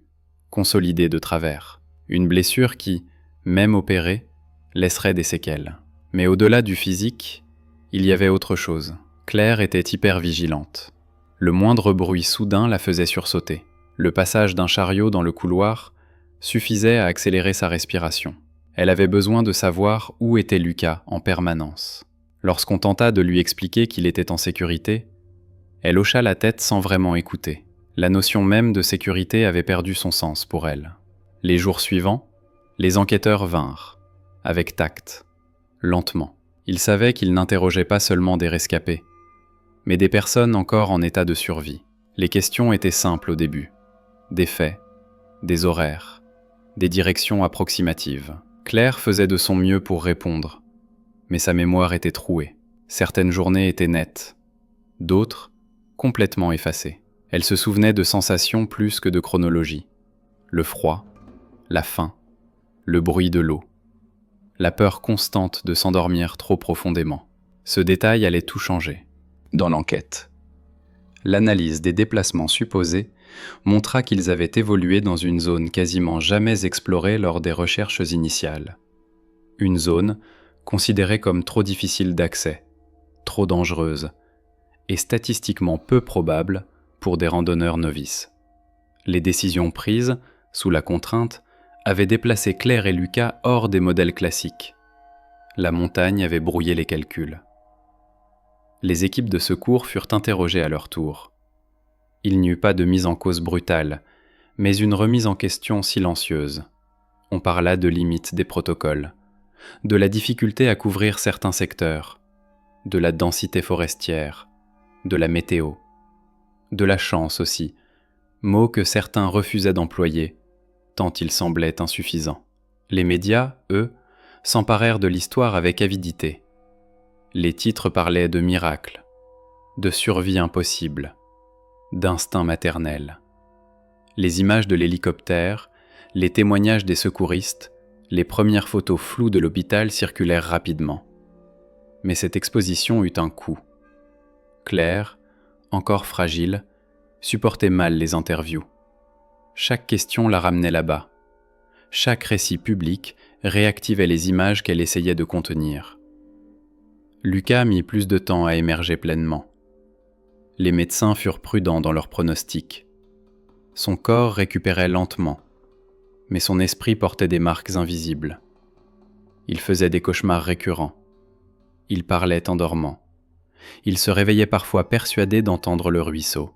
consolidée de travers, une blessure qui, même opérée, laisserait des séquelles. Mais au-delà du physique, il y avait autre chose. Claire était hyper-vigilante. Le moindre bruit soudain la faisait sursauter. Le passage d'un chariot dans le couloir suffisait à accélérer sa respiration. Elle avait besoin de savoir où était Lucas en permanence. Lorsqu'on tenta de lui expliquer qu'il était en sécurité, elle hocha la tête sans vraiment écouter. La notion même de sécurité avait perdu son sens pour elle. Les jours suivants, les enquêteurs vinrent, avec tact, lentement. Ils savaient qu'ils n'interrogeaient pas seulement des rescapés, mais des personnes encore en état de survie. Les questions étaient simples au début. Des faits, des horaires, des directions approximatives. Claire faisait de son mieux pour répondre, mais sa mémoire était trouée. Certaines journées étaient nettes, d'autres complètement effacées. Elle se souvenait de sensations plus que de chronologie. Le froid, la faim, le bruit de l'eau, la peur constante de s'endormir trop profondément. Ce détail allait tout changer. Dans l'enquête, l'analyse des déplacements supposés montra qu'ils avaient évolué dans une zone quasiment jamais explorée lors des recherches initiales. Une zone considérée comme trop difficile d'accès, trop dangereuse, et statistiquement peu probable pour des randonneurs novices. Les décisions prises, sous la contrainte, avaient déplacé Claire et Lucas hors des modèles classiques. La montagne avait brouillé les calculs. Les équipes de secours furent interrogées à leur tour. Il n'y eut pas de mise en cause brutale, mais une remise en question silencieuse. On parla de limites des protocoles, de la difficulté à couvrir certains secteurs, de la densité forestière, de la météo, de la chance aussi, mot que certains refusaient d'employer, tant il semblait insuffisant. Les médias, eux, s'emparèrent de l'histoire avec avidité. Les titres parlaient de miracles, de survie impossible, d'instinct maternel. Les images de l'hélicoptère, les témoignages des secouristes, les premières photos floues de l'hôpital circulèrent rapidement. Mais cette exposition eut un coût. Claire, encore fragile, supportait mal les interviews. Chaque question la ramenait là-bas. Chaque récit public réactivait les images qu'elle essayait de contenir. Lucas mit plus de temps à émerger pleinement. Les médecins furent prudents dans leurs pronostics. Son corps récupérait lentement, mais son esprit portait des marques invisibles. Il faisait des cauchemars récurrents. Il parlait en dormant. Il se réveillait parfois persuadé d'entendre le ruisseau.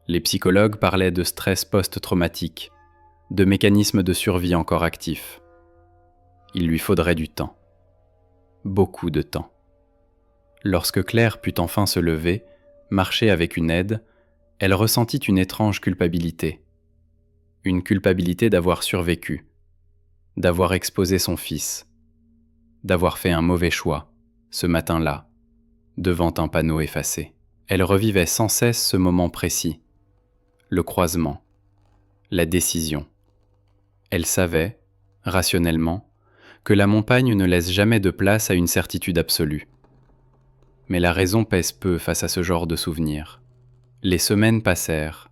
Les psychologues parlaient de stress post-traumatique, de mécanismes de survie encore actifs. Il lui faudrait du temps. Beaucoup de temps. Lorsque Claire put enfin se lever, marcher avec une aide, elle ressentit une étrange culpabilité. Une culpabilité d'avoir survécu, d'avoir exposé son fils, d'avoir fait un mauvais choix, ce matin-là, devant un panneau effacé. Elle revivait sans cesse ce moment précis, le croisement, la décision. Elle savait, rationnellement, que la montagne ne laisse jamais de place à une certitude absolue. Mais la raison pèse peu face à ce genre de souvenirs. Les semaines passèrent,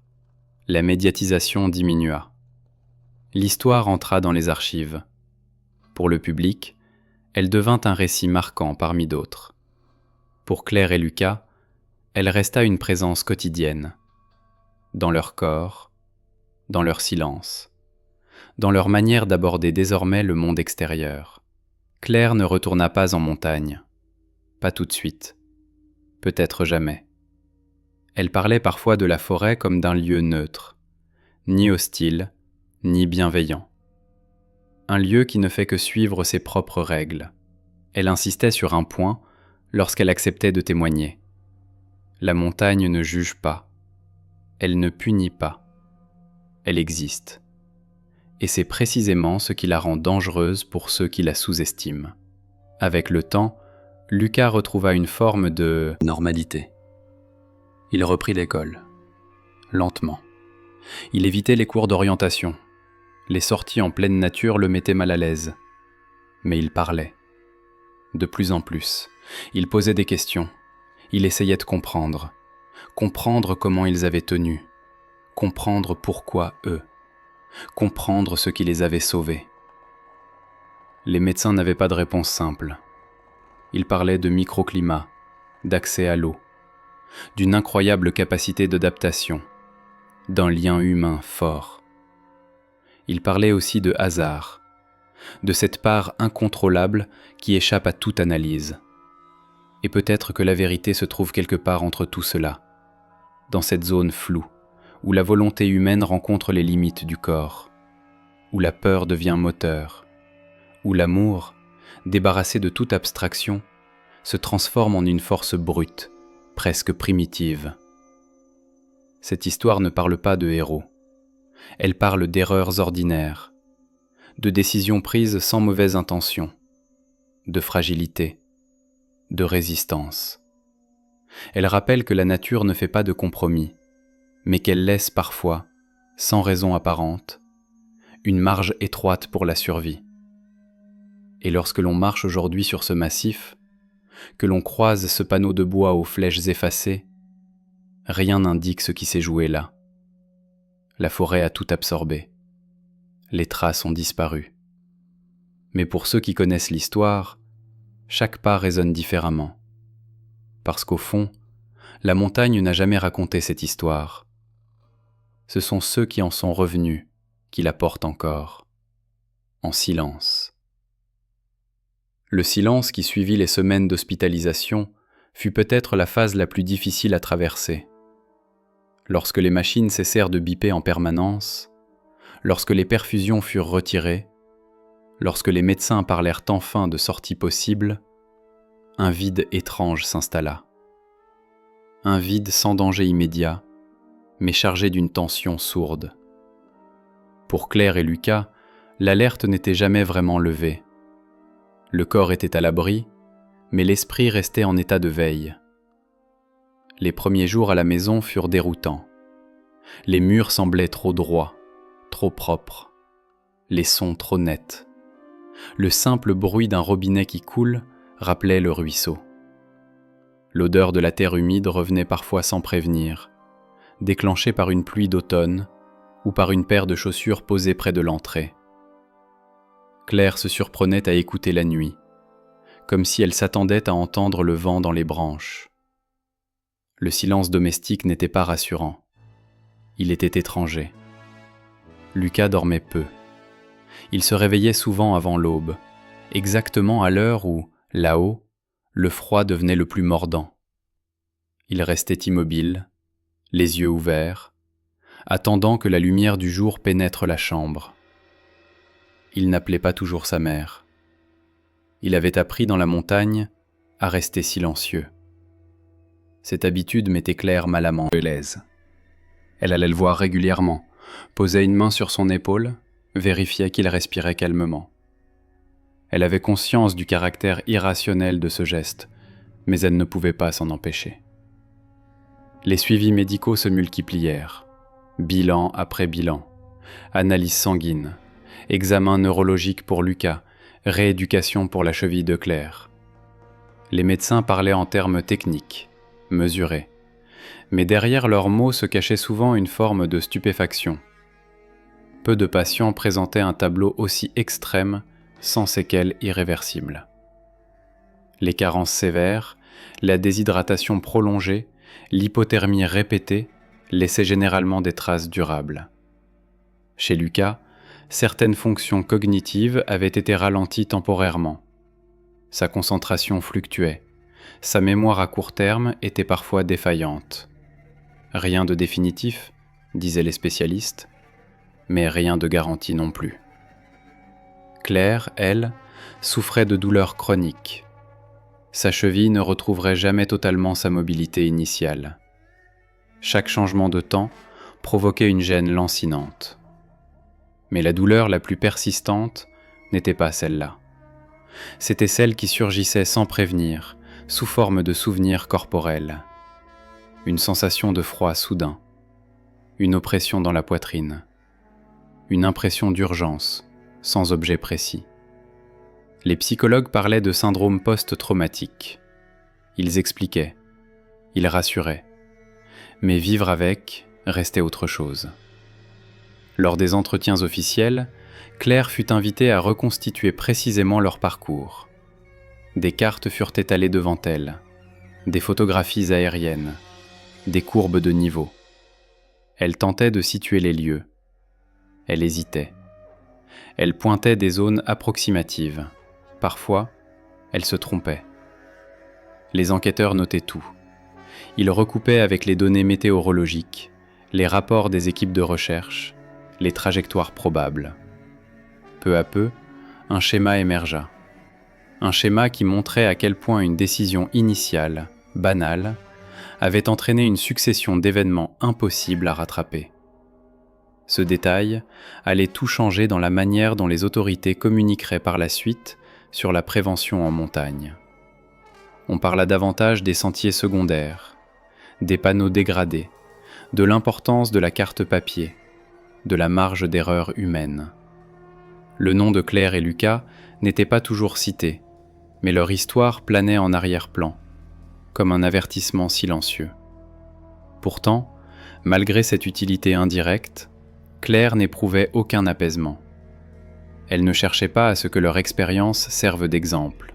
la médiatisation diminua. L'histoire entra dans les archives. Pour le public, elle devint un récit marquant parmi d'autres. Pour Claire et Lucas, elle resta une présence quotidienne, dans leur corps, dans leur silence, dans leur manière d'aborder désormais le monde extérieur. Claire ne retourna pas en montagne, pas tout de suite, peut-être jamais. Elle parlait parfois de la forêt comme d'un lieu neutre, ni hostile, ni bienveillant. un lieu qui ne fait que suivre ses propres règles. Elle insistait sur un point lorsqu'elle acceptait de témoigner. La montagne ne juge pas. Elle ne punit pas. Elle existe. Et c'est précisément ce qui la rend dangereuse pour ceux qui la sous-estiment. Avec le temps, Lucas retrouva une forme de normalité. Il reprit l'école, lentement. Il évitait les cours d'orientation. Les sorties en pleine nature le mettaient mal à l'aise. Mais il parlait. De plus en plus. Il posait des questions. Il essayait de comprendre. Comprendre comment ils avaient tenu. Comprendre pourquoi eux. Comprendre ce qui les avait sauvés. Les médecins n'avaient pas de réponse simple. Ils parlaient de microclimat, d'accès à l'eau, d'une incroyable capacité d'adaptation, d'un lien humain fort. Ils parlaient aussi de hasard, de cette part incontrôlable qui échappe à toute analyse. Et peut-être que la vérité se trouve quelque part entre tout cela, dans cette zone floue, où la volonté humaine rencontre les limites du corps, où la peur devient moteur, où l'amour, débarrassé de toute abstraction, se transforme en une force brute, presque primitive. Cette histoire ne parle pas de héros. Elle parle d'erreurs ordinaires, de décisions prises sans mauvaise intention, de fragilité, de résistance. Elle rappelle que la nature ne fait pas de compromis, mais qu'elle laisse parfois, sans raison apparente, une marge étroite pour la survie. Et lorsque l'on marche aujourd'hui sur ce massif, que l'on croise ce panneau de bois aux flèches effacées, rien n'indique ce qui s'est joué là. La forêt a tout absorbé. Les traces ont disparu. Mais pour ceux qui connaissent l'histoire, chaque pas résonne différemment. Parce qu'au fond, la montagne n'a jamais raconté cette histoire. Ce sont ceux qui en sont revenus qui la portent encore, en silence. Le silence qui suivit les semaines d'hospitalisation fut peut-être la phase la plus difficile à traverser. Lorsque les machines cessèrent de biper en permanence, lorsque les perfusions furent retirées, lorsque les médecins parlèrent enfin de sortie possible, un vide étrange s'installa. Un vide sans danger immédiat, mais chargé d'une tension sourde. Pour Claire et Lucas, l'alerte n'était jamais vraiment levée. Le corps était à l'abri, mais l'esprit restait en état de veille. Les premiers jours à la maison furent déroutants. Les murs semblaient trop droits, trop propres. Les sons trop nets. Le simple bruit d'un robinet qui coule rappelait le ruisseau. L'odeur de la terre humide revenait parfois sans prévenir, déclenchée par une pluie d'automne ou par une paire de chaussures posées près de l'entrée. Claire se surprenait à écouter la nuit, comme si elle s'attendait à entendre le vent dans les branches. Le silence domestique n'était pas rassurant. Il était étranger. Lucas dormait peu. Il se réveillait souvent avant l'aube, exactement à l'heure où, là-haut, le froid devenait le plus mordant. Il restait immobile, les yeux ouverts, attendant que la lumière du jour pénètre la chambre. Il n'appelait pas toujours sa mère. Il avait appris dans la montagne à rester silencieux. Cette habitude mettait Claire mal à l'aise. Elle allait le voir régulièrement, posait une main sur son épaule, vérifiait qu'il respirait calmement. Elle avait conscience du caractère irrationnel de ce geste, mais elle ne pouvait pas s'en empêcher. Les suivis médicaux se multiplièrent, bilan après bilan, analyse sanguine, examen neurologique pour Lucas, rééducation pour la cheville de Claire. Les médecins parlaient en termes techniques, mesurés, mais derrière leurs mots se cachait souvent une forme de stupéfaction. Peu de patients présentaient un tableau aussi extrême sans séquelles irréversibles. Les carences sévères, la déshydratation prolongée, l'hypothermie répétée laissaient généralement des traces durables. Chez Lucas, certaines fonctions cognitives avaient été ralenties temporairement. Sa concentration fluctuait, sa mémoire à court terme était parfois défaillante. Rien de définitif, disaient les spécialistes, mais rien de garanti non plus. Claire, elle, souffrait de douleurs chroniques. Sa cheville ne retrouverait jamais totalement sa mobilité initiale. Chaque changement de temps provoquait une gêne lancinante. Mais la douleur la plus persistante n'était pas celle-là. C'était celle qui surgissait sans prévenir, sous forme de souvenirs corporels. Une sensation de froid soudain, une oppression dans la poitrine, une impression d'urgence, sans objet précis. Les psychologues parlaient de syndrome post-traumatique. Ils expliquaient, ils rassuraient, mais vivre avec restait autre chose. Lors des entretiens officiels, Claire fut invitée à reconstituer précisément leur parcours. Des cartes furent étalées devant elle, des photographies aériennes, des courbes de niveau. Elle tentait de situer les lieux. Elle hésitait. Elle pointait des zones approximatives. Parfois, elle se trompait. Les enquêteurs notaient tout. Ils recoupaient avec les données météorologiques, les rapports des équipes de recherche, les trajectoires probables. Peu à peu, un schéma émergea. Un schéma qui montrait à quel point une décision initiale, banale, avait entraîné une succession d'événements impossibles à rattraper. Ce détail allait tout changer dans la manière dont les autorités communiqueraient par la suite sur la prévention en montagne. On parla davantage des sentiers secondaires, des panneaux dégradés, de l'importance de la carte papier, de la marge d'erreur humaine. Le nom de Claire et Lucas n'était pas toujours cité, mais leur histoire planait en arrière-plan, comme un avertissement silencieux. Pourtant, malgré cette utilité indirecte, Claire n'éprouvait aucun apaisement. Elle ne cherchait pas à ce que leur expérience serve d'exemple.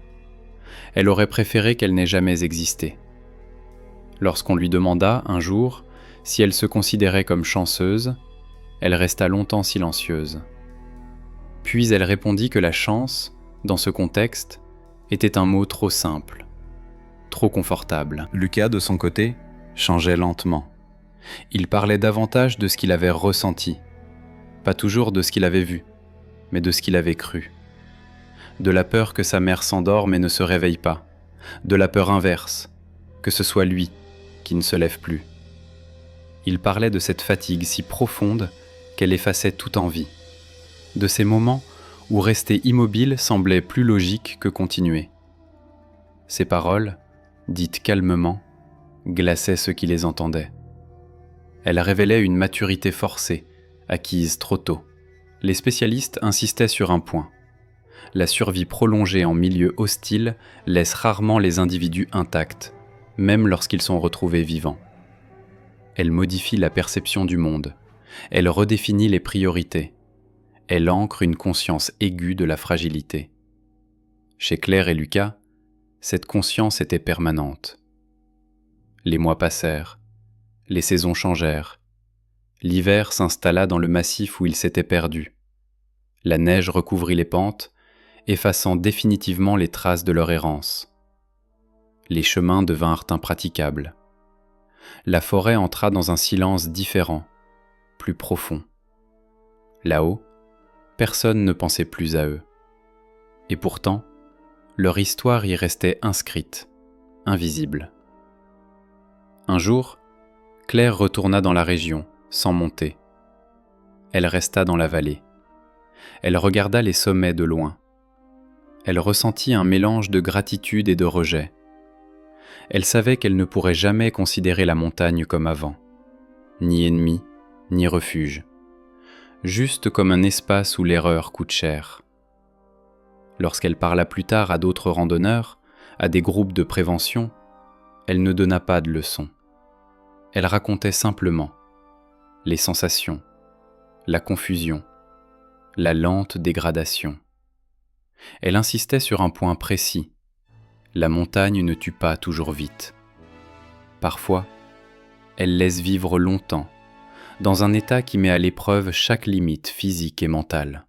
Elle aurait préféré qu'elle n'ait jamais existé. Lorsqu'on lui demanda, un jour, si elle se considérait comme chanceuse, elle resta longtemps silencieuse. Puis elle répondit que la chance, dans ce contexte, était un mot trop simple, trop confortable. Lucas, de son côté, changeait lentement. Il parlait davantage de ce qu'il avait ressenti, pas toujours de ce qu'il avait vu, mais de ce qu'il avait cru. De la peur que sa mère s'endorme mais ne se réveille pas, de la peur inverse, que ce soit lui qui ne se lève plus. Il parlait de cette fatigue si profonde qu'elle effaçait toute envie, de ces moments où rester immobile semblait plus logique que continuer. Ces paroles, dites calmement, glaçaient ceux qui les entendaient. Elles révélaient une maturité forcée, acquise trop tôt. Les spécialistes insistaient sur un point. La survie prolongée en milieu hostile laisse rarement les individus intacts, même lorsqu'ils sont retrouvés vivants. Elle modifie la perception du monde. Elle redéfinit les priorités. Elle ancre une conscience aiguë de la fragilité. Chez Claire et Lucas, cette conscience était permanente. Les mois passèrent, les saisons changèrent. L'hiver s'installa dans le massif où ils s'étaient perdus. La neige recouvrit les pentes, effaçant définitivement les traces de leur errance. Les chemins devinrent impraticables. La forêt entra dans un silence différent, plus profond. Là-haut, personne ne pensait plus à eux. Et pourtant, leur histoire y restait inscrite, invisible. Un jour, Claire retourna dans la région, sans monter. Elle resta dans la vallée. Elle regarda les sommets de loin. Elle ressentit un mélange de gratitude et de rejet. Elle savait qu'elle ne pourrait jamais considérer la montagne comme avant, ni ennemi, ni refuge, juste comme un espace où l'erreur coûte cher. Lorsqu'elle parla plus tard à d'autres randonneurs, à des groupes de prévention, elle ne donna pas de leçons. Elle racontait simplement les sensations, la confusion, la lente dégradation. Elle insistait sur un point précis. La montagne ne tue pas toujours vite. Parfois, elle laisse vivre longtemps, dans un état qui met à l'épreuve chaque limite physique et mentale.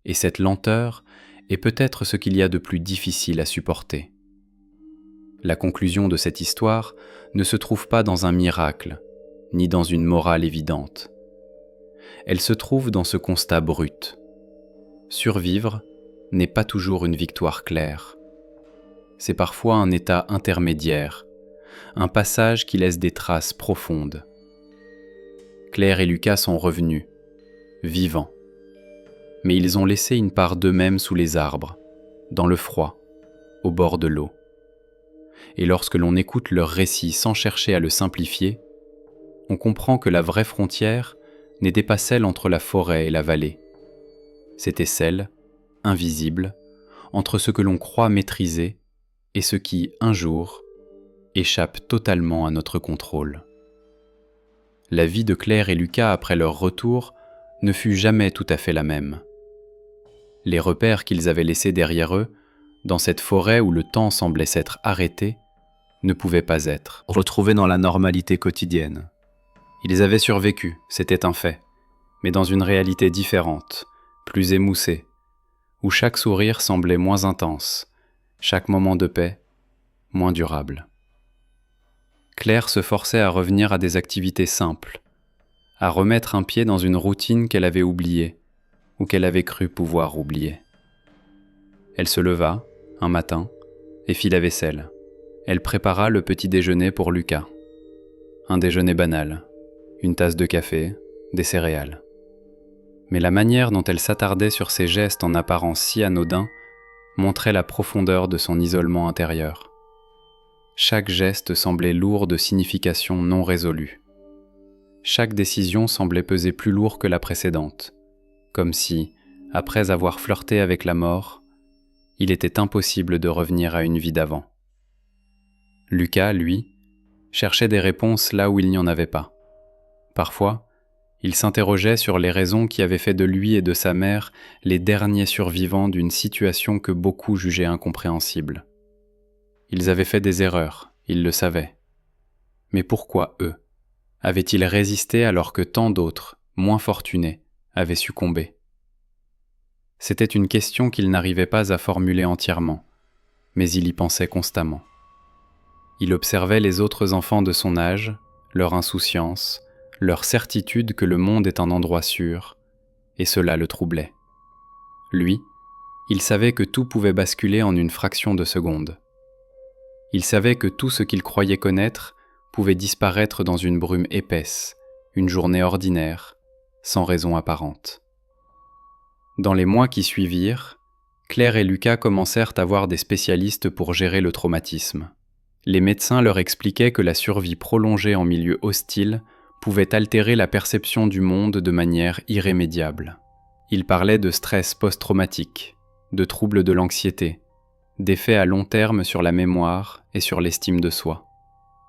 Et cette lenteur est peut-être ce qu'il y a de plus difficile à supporter. La conclusion de cette histoire ne se trouve pas dans un miracle, ni dans une morale évidente. Elle se trouve dans ce constat brut. Survivre n'est pas toujours une victoire claire. C'est parfois un état intermédiaire, un passage qui laisse des traces profondes. Claire et Lucas sont revenus, vivants. Mais ils ont laissé une part d'eux-mêmes sous les arbres, dans le froid, au bord de l'eau. Et lorsque l'on écoute leur récit sans chercher à le simplifier, on comprend que la vraie frontière n'était pas celle entre la forêt et la vallée. C'était celle, invisible, entre ce que l'on croit maîtriser et ce qui, un jour, échappe totalement à notre contrôle. La vie de Claire et Lucas après leur retour ne fut jamais tout à fait la même. Les repères qu'ils avaient laissés derrière eux, dans cette forêt où le temps semblait s'être arrêté, ne pouvaient pas être retrouvés dans la normalité quotidienne. Ils avaient survécu, c'était un fait, mais dans une réalité différente, plus émoussée, où chaque sourire semblait moins intense, chaque moment de paix moins durable. Claire se forçait à revenir à des activités simples, à remettre un pied dans une routine qu'elle avait oubliée ou qu'elle avait cru pouvoir oublier. Elle se leva, un matin, et fit la vaisselle. Elle prépara le petit déjeuner pour Lucas. Un déjeuner banal, une tasse de café, des céréales. Mais la manière dont elle s'attardait sur ces gestes en apparence si anodins montrait la profondeur de son isolement intérieur. Chaque geste semblait lourd de significations non résolues. Chaque décision semblait peser plus lourd que la précédente, comme si, après avoir flirté avec la mort, il était impossible de revenir à une vie d'avant. Lucas, lui, cherchait des réponses là où il n'y en avait pas. Parfois, il s'interrogeait sur les raisons qui avaient fait de lui et de sa mère les derniers survivants d'une situation que beaucoup jugeaient incompréhensible. Ils avaient fait des erreurs, ils le savaient. Mais pourquoi eux avaient-ils résisté alors que tant d'autres, moins fortunés, avaient succombé? C'était une question qu'il n'arrivait pas à formuler entièrement, mais il y pensait constamment. Il observait les autres enfants de son âge, leur insouciance, leur certitude que le monde est un endroit sûr, et cela le troublait. Lui, il savait que tout pouvait basculer en une fraction de seconde. Il savait que tout ce qu'il croyait connaître pouvait disparaître dans une brume épaisse, une journée ordinaire, sans raison apparente. Dans les mois qui suivirent, Claire et Lucas commencèrent à voir des spécialistes pour gérer le traumatisme. Les médecins leur expliquaient que la survie prolongée en milieu hostile pouvait altérer la perception du monde de manière irrémédiable. Ils parlaient de stress post-traumatique, de troubles de l'anxiété, d'effets à long terme sur la mémoire et sur l'estime de soi.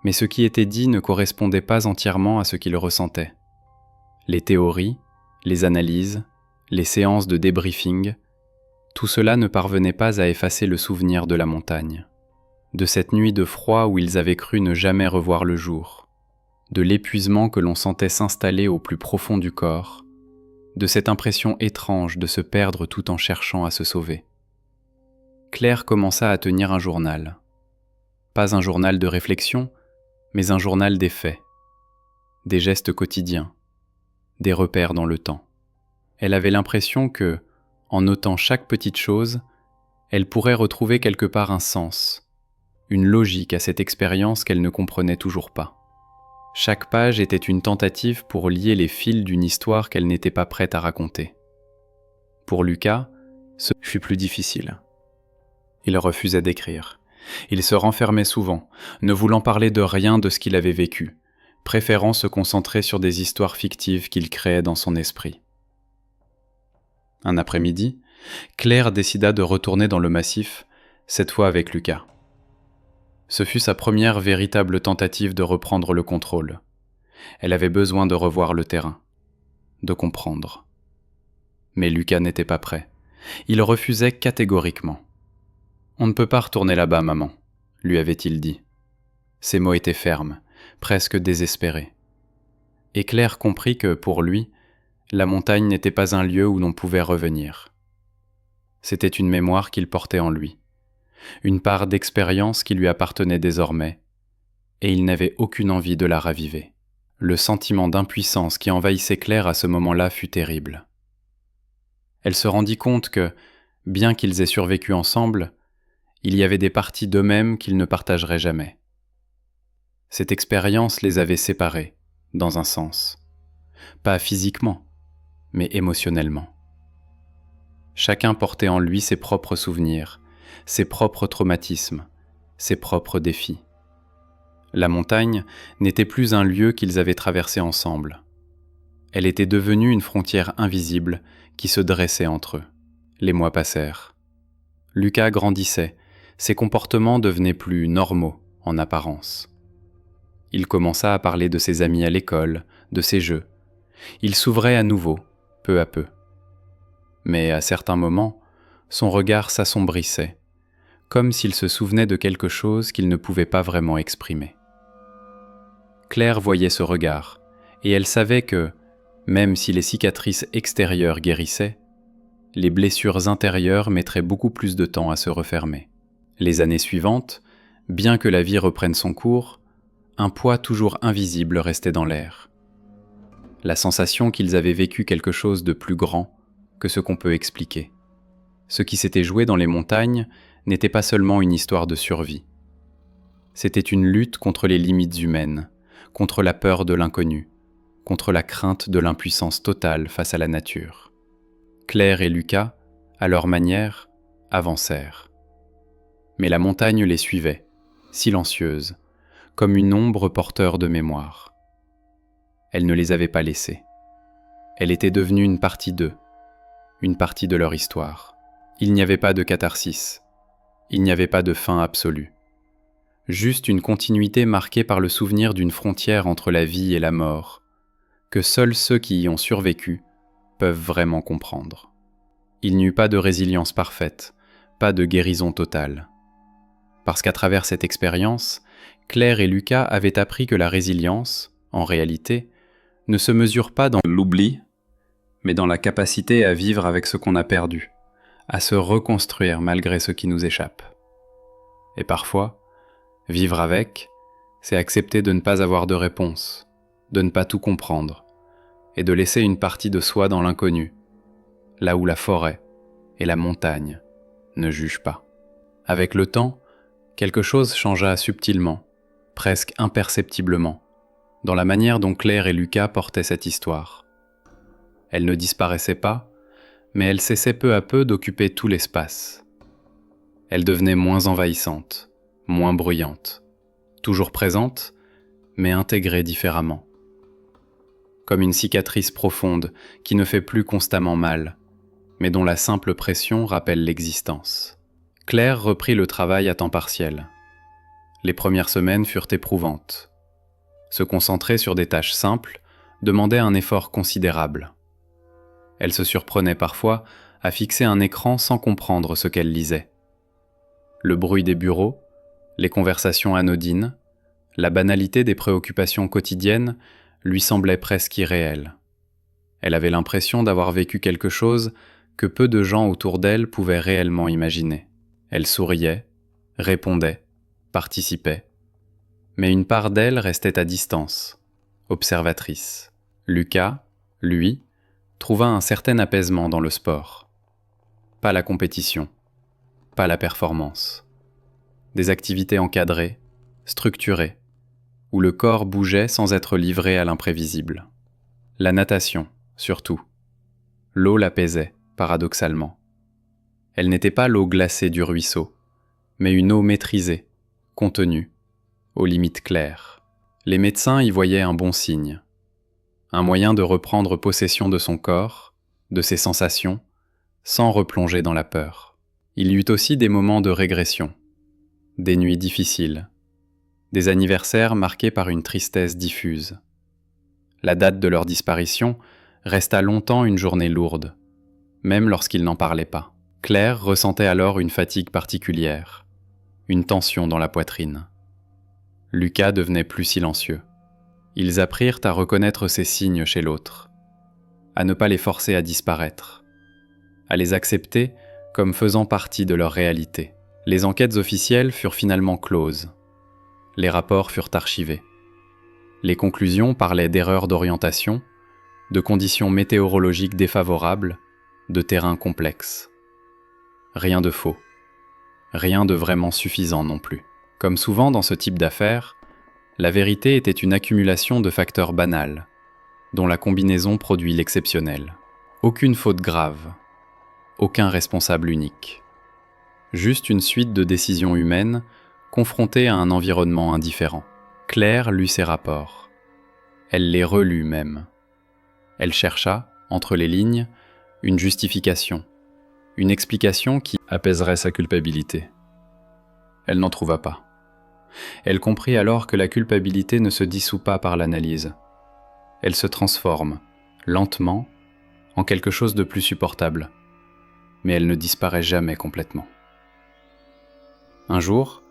Mais ce qui était dit ne correspondait pas entièrement à ce qu'ils ressentaient. Les théories, les analyses, les séances de débriefing, tout cela ne parvenait pas à effacer le souvenir de la montagne, de cette nuit de froid où ils avaient cru ne jamais revoir le jour, de l'épuisement que l'on sentait s'installer au plus profond du corps, de cette impression étrange de se perdre tout en cherchant à se sauver. Claire commença à tenir un journal. Pas un journal de réflexion, mais un journal des faits, des gestes quotidiens, des repères dans le temps. Elle avait l'impression que, en notant chaque petite chose, elle pourrait retrouver quelque part un sens, une logique à cette expérience qu'elle ne comprenait toujours pas. Chaque page était une tentative pour lier les fils d'une histoire qu'elle n'était pas prête à raconter. Pour Lucas, ce fut plus difficile. Il refusait d'écrire. Il se renfermait souvent, ne voulant parler de rien de ce qu'il avait vécu, préférant se concentrer sur des histoires fictives qu'il créait dans son esprit. Un après-midi, Claire décida de retourner dans le massif, cette fois avec Lucas. Ce fut sa première véritable tentative de reprendre le contrôle. Elle avait besoin de revoir le terrain, de comprendre. Mais Lucas n'était pas prêt. Il refusait catégoriquement. « On ne peut pas retourner là-bas, maman », lui avait-il dit. Ses mots étaient fermes, presque désespérés. Et Claire comprit que, pour lui, la montagne n'était pas un lieu où l'on pouvait revenir. C'était une mémoire qu'il portait en lui, une part d'expérience qui lui appartenait désormais, et il n'avait aucune envie de la raviver. Le sentiment d'impuissance qui envahissait Claire à ce moment-là fut terrible. Elle se rendit compte que, bien qu'ils aient survécu ensemble, il y avait des parties d'eux-mêmes qu'ils ne partageraient jamais. Cette expérience les avait séparés, dans un sens. Pas physiquement, mais émotionnellement. Chacun portait en lui ses propres souvenirs, ses propres traumatismes, ses propres défis. La montagne n'était plus un lieu qu'ils avaient traversé ensemble. Elle était devenue une frontière invisible qui se dressait entre eux. Les mois passèrent. Lucas grandissait, ses comportements devenaient plus normaux en apparence. Il commença à parler de ses amis à l'école, de ses jeux. Il s'ouvrait à nouveau, peu à peu. Mais à certains moments, son regard s'assombrissait, comme s'il se souvenait de quelque chose qu'il ne pouvait pas vraiment exprimer. Claire voyait ce regard, et elle savait que, même si les cicatrices extérieures guérissaient, les blessures intérieures mettraient beaucoup plus de temps à se refermer. Les années suivantes, bien que la vie reprenne son cours, un poids toujours invisible restait dans l'air. La sensation qu'ils avaient vécu quelque chose de plus grand que ce qu'on peut expliquer. Ce qui s'était joué dans les montagnes n'était pas seulement une histoire de survie. C'était une lutte contre les limites humaines, contre la peur de l'inconnu, contre la crainte de l'impuissance totale face à la nature. Claire et Lucas, à leur manière, avancèrent. Mais la montagne les suivait, silencieuse, comme une ombre porteur de mémoire. Elle ne les avait pas laissés. Elle était devenue une partie d'eux, une partie de leur histoire. Il n'y avait pas de catharsis, il n'y avait pas de fin absolue. Juste une continuité marquée par le souvenir d'une frontière entre la vie et la mort, que seuls ceux qui y ont survécu peuvent vraiment comprendre. Il n'y eut pas de résilience parfaite, pas de guérison totale. Parce qu'à travers cette expérience, Claire et Lucas avaient appris que la résilience, en réalité, ne se mesure pas dans l'oubli, mais dans la capacité à vivre avec ce qu'on a perdu, à se reconstruire malgré ce qui nous échappe. Et parfois, vivre avec, c'est accepter de ne pas avoir de réponse, de ne pas tout comprendre, et de laisser une partie de soi dans l'inconnu, là où la forêt et la montagne ne jugent pas. Avec le temps, quelque chose changea subtilement, presque imperceptiblement, dans la manière dont Claire et Lucas portaient cette histoire. Elle ne disparaissait pas, mais elle cessait peu à peu d'occuper tout l'espace. Elle devenait moins envahissante, moins bruyante, toujours présente, mais intégrée différemment. Comme une cicatrice profonde qui ne fait plus constamment mal, mais dont la simple pression rappelle l'existence. Claire reprit le travail à temps partiel. Les premières semaines furent éprouvantes. Se concentrer sur des tâches simples demandait un effort considérable. Elle se surprenait parfois à fixer un écran sans comprendre ce qu'elle lisait. Le bruit des bureaux, les conversations anodines, la banalité des préoccupations quotidiennes lui semblaient presque irréelles. Elle avait l'impression d'avoir vécu quelque chose que peu de gens autour d'elle pouvaient réellement imaginer. Elle souriait, répondait, participait. Mais une part d'elle restait à distance, observatrice. Lucas, lui, trouva un certain apaisement dans le sport. Pas la compétition, pas la performance. Des activités encadrées, structurées, où le corps bougeait sans être livré à l'imprévisible. La natation, surtout. L'eau l'apaisait, paradoxalement. Elle n'était pas l'eau glacée du ruisseau, mais une eau maîtrisée, contenue, aux limites claires. Les médecins y voyaient un bon signe. Un moyen de reprendre possession de son corps, de ses sensations, sans replonger dans la peur. Il y eut aussi des moments de régression, des nuits difficiles, des anniversaires marqués par une tristesse diffuse. La date de leur disparition resta longtemps une journée lourde, même lorsqu'ils n'en parlaient pas. Claire ressentait alors une fatigue particulière, une tension dans la poitrine. Lucas devenait plus silencieux. Ils apprirent à reconnaître ces signes chez l'autre, à ne pas les forcer à disparaître, à les accepter comme faisant partie de leur réalité. Les enquêtes officielles furent finalement closes. Les rapports furent archivés. Les conclusions parlaient d'erreurs d'orientation, de conditions météorologiques défavorables, de terrain complexe. Rien de faux, rien de vraiment suffisant non plus. Comme souvent dans ce type d'affaires, la vérité était une accumulation de facteurs banals, dont la combinaison produit l'exceptionnel. Aucune faute grave, aucun responsable unique. Juste une suite de décisions humaines confrontées à un environnement indifférent. Claire lut ses rapports. Elle les relut même. Elle chercha, entre les lignes, une justification, une explication qui apaiserait sa culpabilité. Elle n'en trouva pas. Elle comprit alors que la culpabilité ne se dissout pas par l'analyse. Elle se transforme, lentement, en quelque chose de plus supportable, mais elle ne disparaît jamais complètement. Un jour,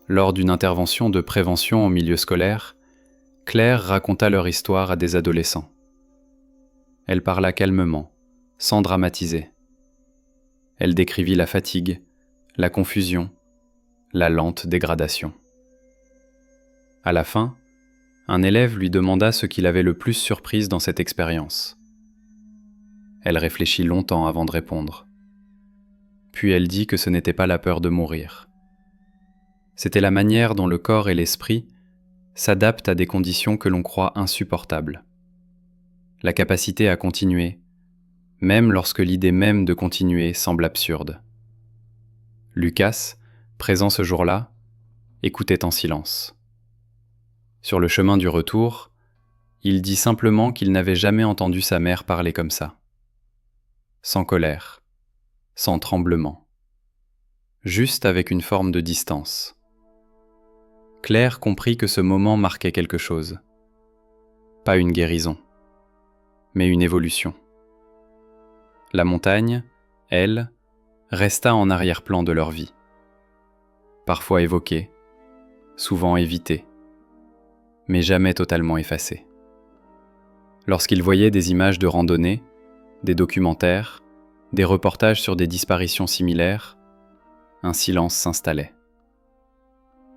lors d'une intervention de prévention en milieu scolaire, Claire raconta leur histoire à des adolescents. Elle parla calmement, sans dramatiser. Elle décrivit la fatigue, la confusion, la lente dégradation. À la fin, un élève lui demanda ce qui l'avait le plus surprise dans cette expérience. Elle réfléchit longtemps avant de répondre. Puis elle dit que ce n'était pas la peur de mourir. C'était la manière dont le corps et l'esprit s'adaptent à des conditions que l'on croit insupportables. La capacité à continuer, même lorsque l'idée même de continuer semble absurde. Lucas, présent ce jour-là, écoutait en silence. Sur le chemin du retour, il dit simplement qu'il n'avait jamais entendu sa mère parler comme ça. Sans colère, sans tremblement, juste avec une forme de distance. Claire comprit que ce moment marquait quelque chose. Pas une guérison, mais une évolution. La montagne, elle, resta en arrière-plan de leur vie. Parfois évoquée, souvent évitée, mais jamais totalement effacée. Lorsqu'ils voyaient des images de randonnée, des documentaires, des reportages sur des disparitions similaires, un silence s'installait.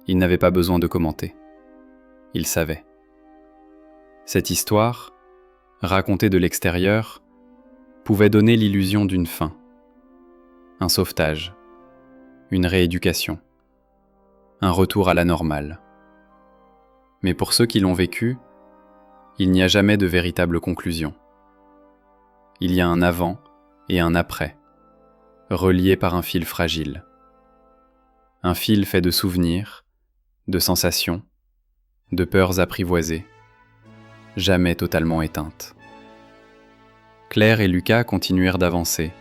Ils n'avaient pas besoin de commenter. Ils savaient. Cette histoire, racontée de l'extérieur, pouvait donner l'illusion d'une fin, un sauvetage, une rééducation, un retour à la normale. Mais pour ceux qui l'ont vécu, il n'y a jamais de véritable conclusion. Il y a un avant et un après, reliés par un fil fragile. Un fil fait de souvenirs, de sensations, de peurs apprivoisées, jamais totalement éteintes. Claire et Lucas continuèrent d'avancer,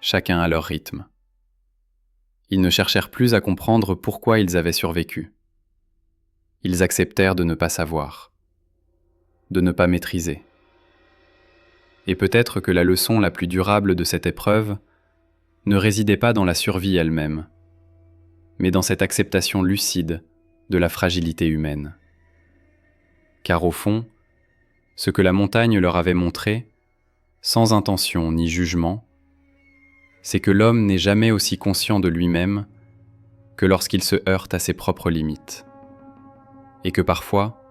chacun à leur rythme. Ils ne cherchèrent plus à comprendre pourquoi ils avaient survécu. Ils acceptèrent de ne pas savoir, de ne pas maîtriser. Et peut-être que la leçon la plus durable de cette épreuve ne résidait pas dans la survie elle-même, mais dans cette acceptation lucide de la fragilité humaine. Car au fond, ce que la montagne leur avait montré, sans intention ni jugement, c'est que l'homme n'est jamais aussi conscient de lui-même que lorsqu'il se heurte à ses propres limites. Et que parfois,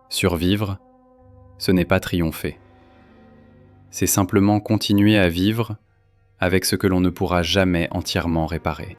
survivre, ce n'est pas triompher. C'est simplement continuer à vivre avec ce que l'on ne pourra jamais entièrement réparer.